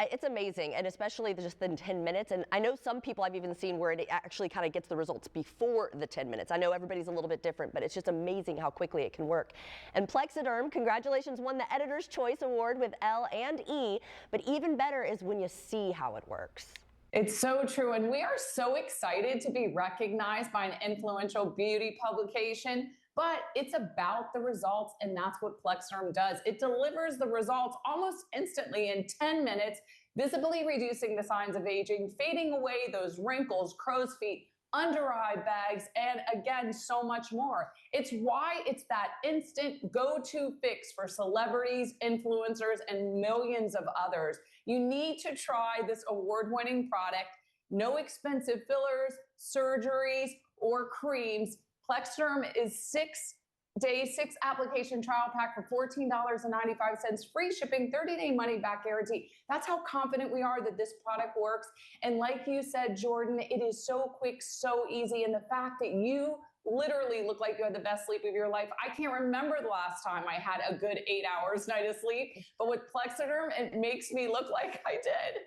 [SPEAKER 2] It's amazing, and especially just in 10 minutes. And I know some people I've even seen where it actually kind of gets the results before the 10 minutes. I know everybody's a little bit different, but it's just amazing how quickly it can work. And Plexiderm, congratulations, won the Editor's Choice Award with Elle and E. But even better is when you see how it works.
[SPEAKER 4] It's so true. And we are so excited to be recognized by an influential beauty publication, but it's about the results. And that's what Plexderm does. It delivers the results almost instantly in 10 minutes, visibly reducing the signs of aging, fading away those wrinkles, crow's feet, under eye bags, and again, so much more. It's why it's that instant go-to fix for celebrities, influencers, and millions of others. You need to try this award-winning product. No expensive fillers, surgeries, or creams. Plexderm is 6 days, 6 application trial pack for $14.95, free shipping, 30-day money-back guarantee. That's how confident we are that this product works. And like you said, Jordan, it is so quick, so easy. And the fact that you literally look like you had the best sleep of your life. I can't remember the last time I had a good 8 hours night of sleep, but with Plexderm, it makes me look like I did.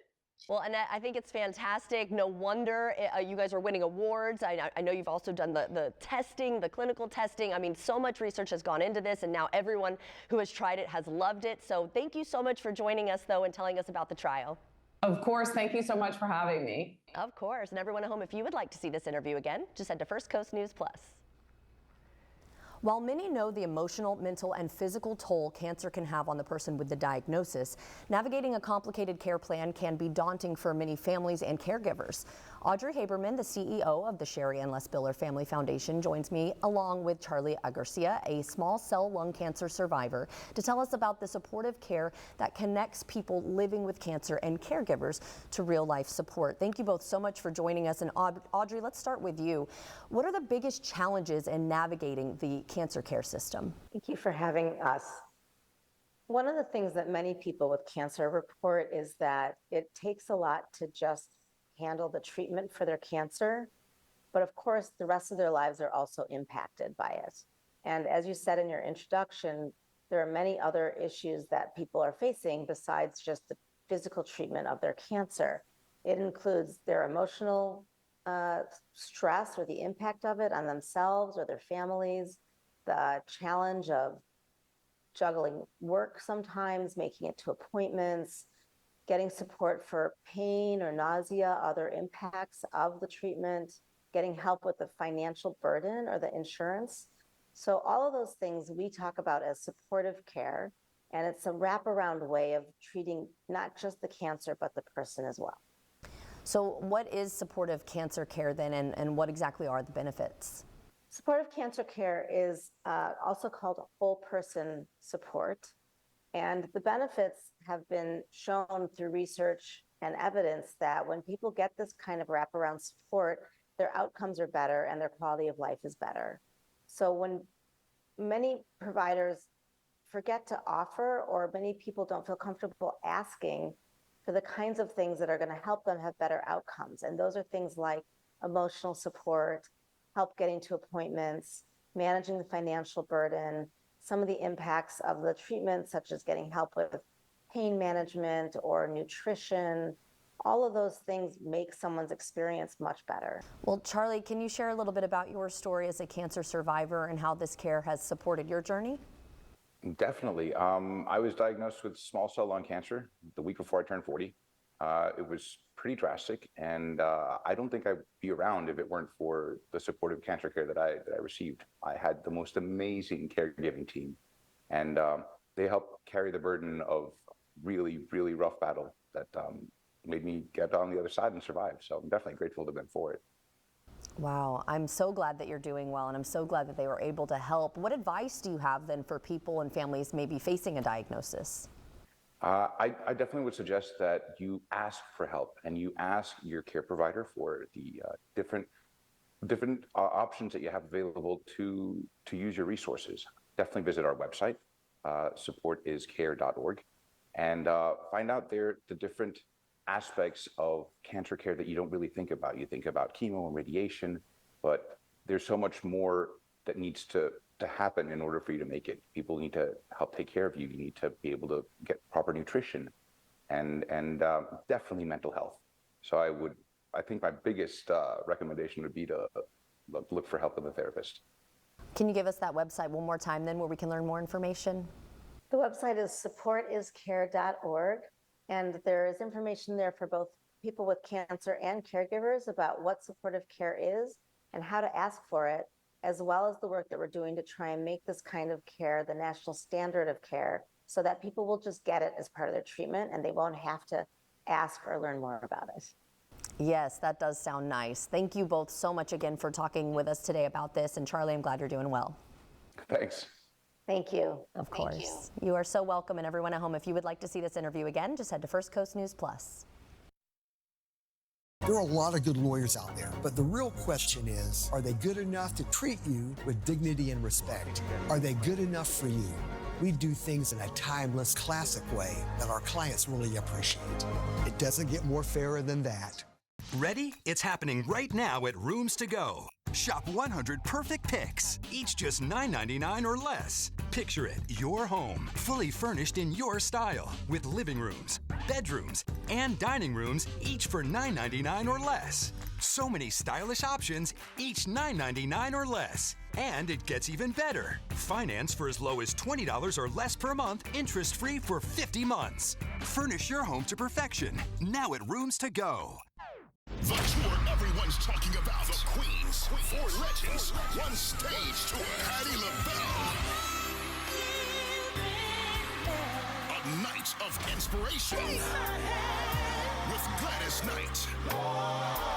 [SPEAKER 2] Well, Annette, I think it's fantastic. No wonder you guys are winning awards. I know you've also done the testing, the clinical testing. I mean, so much research has gone into this, and now everyone who has tried it has loved it. So thank you so much for joining us, though, and telling us about the trial.
[SPEAKER 4] Of course. Thank you so much for having me.
[SPEAKER 2] Of course. And everyone at home, if you would like to see this interview again, just head to First Coast News Plus. While many know the emotional, mental, and physical toll cancer can have on the person with the diagnosis, navigating a complicated care plan can be daunting for many families and caregivers. Audrey Haberman, the CEO of the Sherry and Les Biller Family Foundation, joins me along with Charlie Garcia, a small cell lung cancer survivor, to tell us about the supportive care that connects people living with cancer and caregivers to real life support. Thank you both so much for joining us. And Audrey, let's start with you. What are the biggest challenges in navigating the cancer care system?
[SPEAKER 5] Thank you for having us. One of the things that many people with cancer report is that it takes a lot to just handle the treatment for their cancer, but of course the rest of their lives are also impacted by it. And as you said in your introduction, there are many other issues that people are facing besides just the physical treatment of their cancer. It includes their emotional stress or the impact of it on themselves or their families, the challenge of juggling work sometimes, making it to appointments, getting support for pain or nausea, other impacts of the treatment, getting help with the financial burden or the insurance. So all of those things we talk about as supportive care, and it's a wraparound way of treating not just the cancer, but the person as well.
[SPEAKER 2] So what is supportive cancer care then, and what exactly are the benefits?
[SPEAKER 5] Supportive cancer care is also called whole person support. And the benefits have been shown through research and evidence that when people get this kind of wraparound support, their outcomes are better and their quality of life is better. So when many providers forget to offer, or many people don't feel comfortable asking for the kinds of things that are going to help them have better outcomes. And those are things like emotional support, help getting to appointments, managing the financial burden, some of the impacts of the treatment, such as getting help with pain management or nutrition. All of those things make someone's experience much better.
[SPEAKER 2] Well, Charlie, can you share a little bit about your story as a cancer survivor and how this care has supported your journey?
[SPEAKER 6] Definitely. I was diagnosed with small cell lung cancer the week before I turned 40. It was pretty drastic, and I don't think I'd be around if it weren't for the supportive cancer care that I received. I had the most amazing caregiving team, and they helped carry the burden of really, really rough battle that made me get on the other side and survive. So I'm definitely grateful to them for it.
[SPEAKER 2] Wow, I'm so glad that you're doing well, and I'm so glad that they were able to help. What advice do you have then for people and families maybe facing a diagnosis?
[SPEAKER 6] I definitely would suggest that you ask for help and you ask your care provider for the different options that you have available to use your resources. Definitely visit our website, supportiscare.org, and find out there the different aspects of cancer care that you don't really think about. You think about chemo and radiation, but there's so much more that needs to happen in order for you to make it. People need to help take care of you. You need to be able to get proper nutrition and definitely mental health. So I think my biggest recommendation would be to look for help with a therapist.
[SPEAKER 2] Can you give us that website one more time then where we can learn more information?
[SPEAKER 5] The website is supportiscare.org, and there is information there for both people with cancer and caregivers about what supportive care is and how to ask for it, as well as the work that we're doing to try and make this kind of care the national standard of care so that people will just get it as part of their treatment and they won't have to ask or learn more about it.
[SPEAKER 2] Yes, that does sound nice. Thank you both so much again for talking with us today about this. And Charlie, I'm glad you're doing well.
[SPEAKER 6] Thanks.
[SPEAKER 5] Thank you.
[SPEAKER 2] Of course. You are so welcome. And everyone at home, if you would like to see this interview again, just head to First Coast News Plus.
[SPEAKER 7] There are a lot of good lawyers out there, but the real question is, are they good enough to treat you with dignity and respect? Are they good enough for you? We do things in a timeless, classic way that our clients really appreciate. It doesn't get more fairer than that.
[SPEAKER 8] Ready? It's happening right now at Rooms To Go. Shop 100 perfect picks, each just $9.99 or less. Picture it, your home, fully furnished in your style, with living rooms, bedrooms, and dining rooms, each for $9.99 or less. So many stylish options, each $9.99 or less. And it gets even better. Finance for as low as $20 or less per month, interest-free for 50 months. Furnish your home to perfection, now at Rooms To Go.
[SPEAKER 9] The tour everyone's talking about. The Queens, Four Legends, One Stage Tour. Patti LaBelle. A night of inspiration. With Gladys Knight,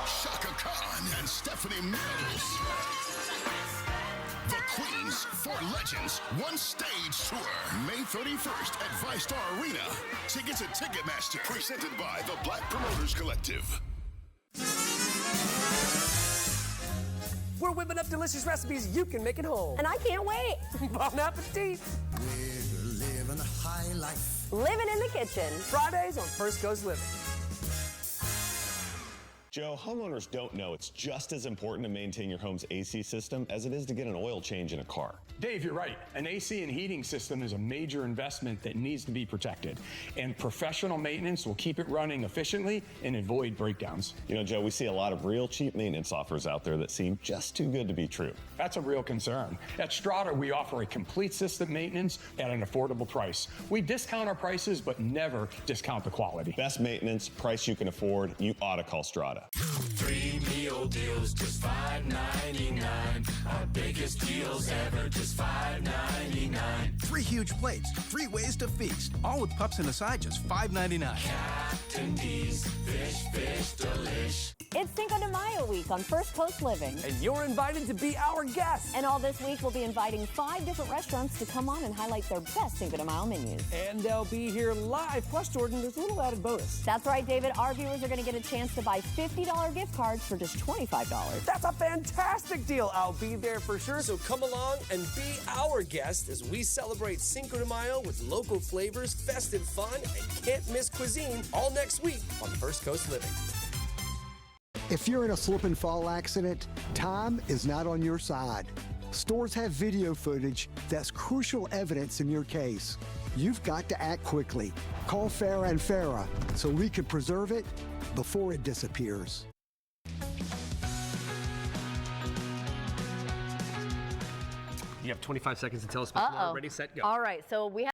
[SPEAKER 9] Shaka Khan, and Stephanie Mills. The Queens, Four Legends, One Stage Tour. May 31st at ViStar Arena. Tickets at Ticketmaster. Presented by the Black Promoters Collective.
[SPEAKER 3] We're whipping up delicious recipes you can make at home.
[SPEAKER 2] And I can't wait.
[SPEAKER 3] Bon appetit.
[SPEAKER 7] We're living a high life.
[SPEAKER 2] Living in the kitchen.
[SPEAKER 3] Fridays on First Coast Living.
[SPEAKER 15] Joe, homeowners don't know it's just as important to maintain your home's AC system as it is to get an oil change in a car.
[SPEAKER 11] Dave, you're right. An AC and heating system is a major investment that needs to be protected. And professional maintenance will keep it running efficiently and avoid breakdowns.
[SPEAKER 15] You know, Joe, we see a lot of real cheap maintenance offers out there that seem just too good to be true.
[SPEAKER 11] That's a real concern. At Strata, we offer a complete system maintenance at an affordable price. We discount our prices, but never discount the quality.
[SPEAKER 15] Best maintenance, price you can afford, you ought to call Strata.
[SPEAKER 9] 3 meal deals, just $5.99. Our biggest deals ever, just $5.99.
[SPEAKER 12] 3 huge plates, 3 ways to feast. All with pups and a side, just $5.99.
[SPEAKER 9] Captain D's, fish, delish.
[SPEAKER 2] It's Cinco de Mayo week on First Coast Living.
[SPEAKER 3] And you're invited to be our guest.
[SPEAKER 2] And all this week, we'll be inviting 5 different restaurants to come on and highlight their best Cinco de Mayo menus.
[SPEAKER 3] And they'll be here live. Plus, Jordan, there's a little added bonus.
[SPEAKER 2] That's right, David. Our viewers are going to get a chance to buy $50 gift cards for just $25.
[SPEAKER 3] That's a fantastic deal. I'll be there for sure. So come along and be our guest as we celebrate Cinco de Mayo with local flavors, festive fun, and can't-miss cuisine all next week on First Coast Living.
[SPEAKER 7] If you're in a slip and fall accident, time is not on your side. Stores have video footage that's crucial evidence in your case. You've got to act quickly. Call Farah and Farah so we can preserve it before it disappears.
[SPEAKER 3] You have 25 seconds to tell us before. Ready, set, go.
[SPEAKER 2] All right, so we have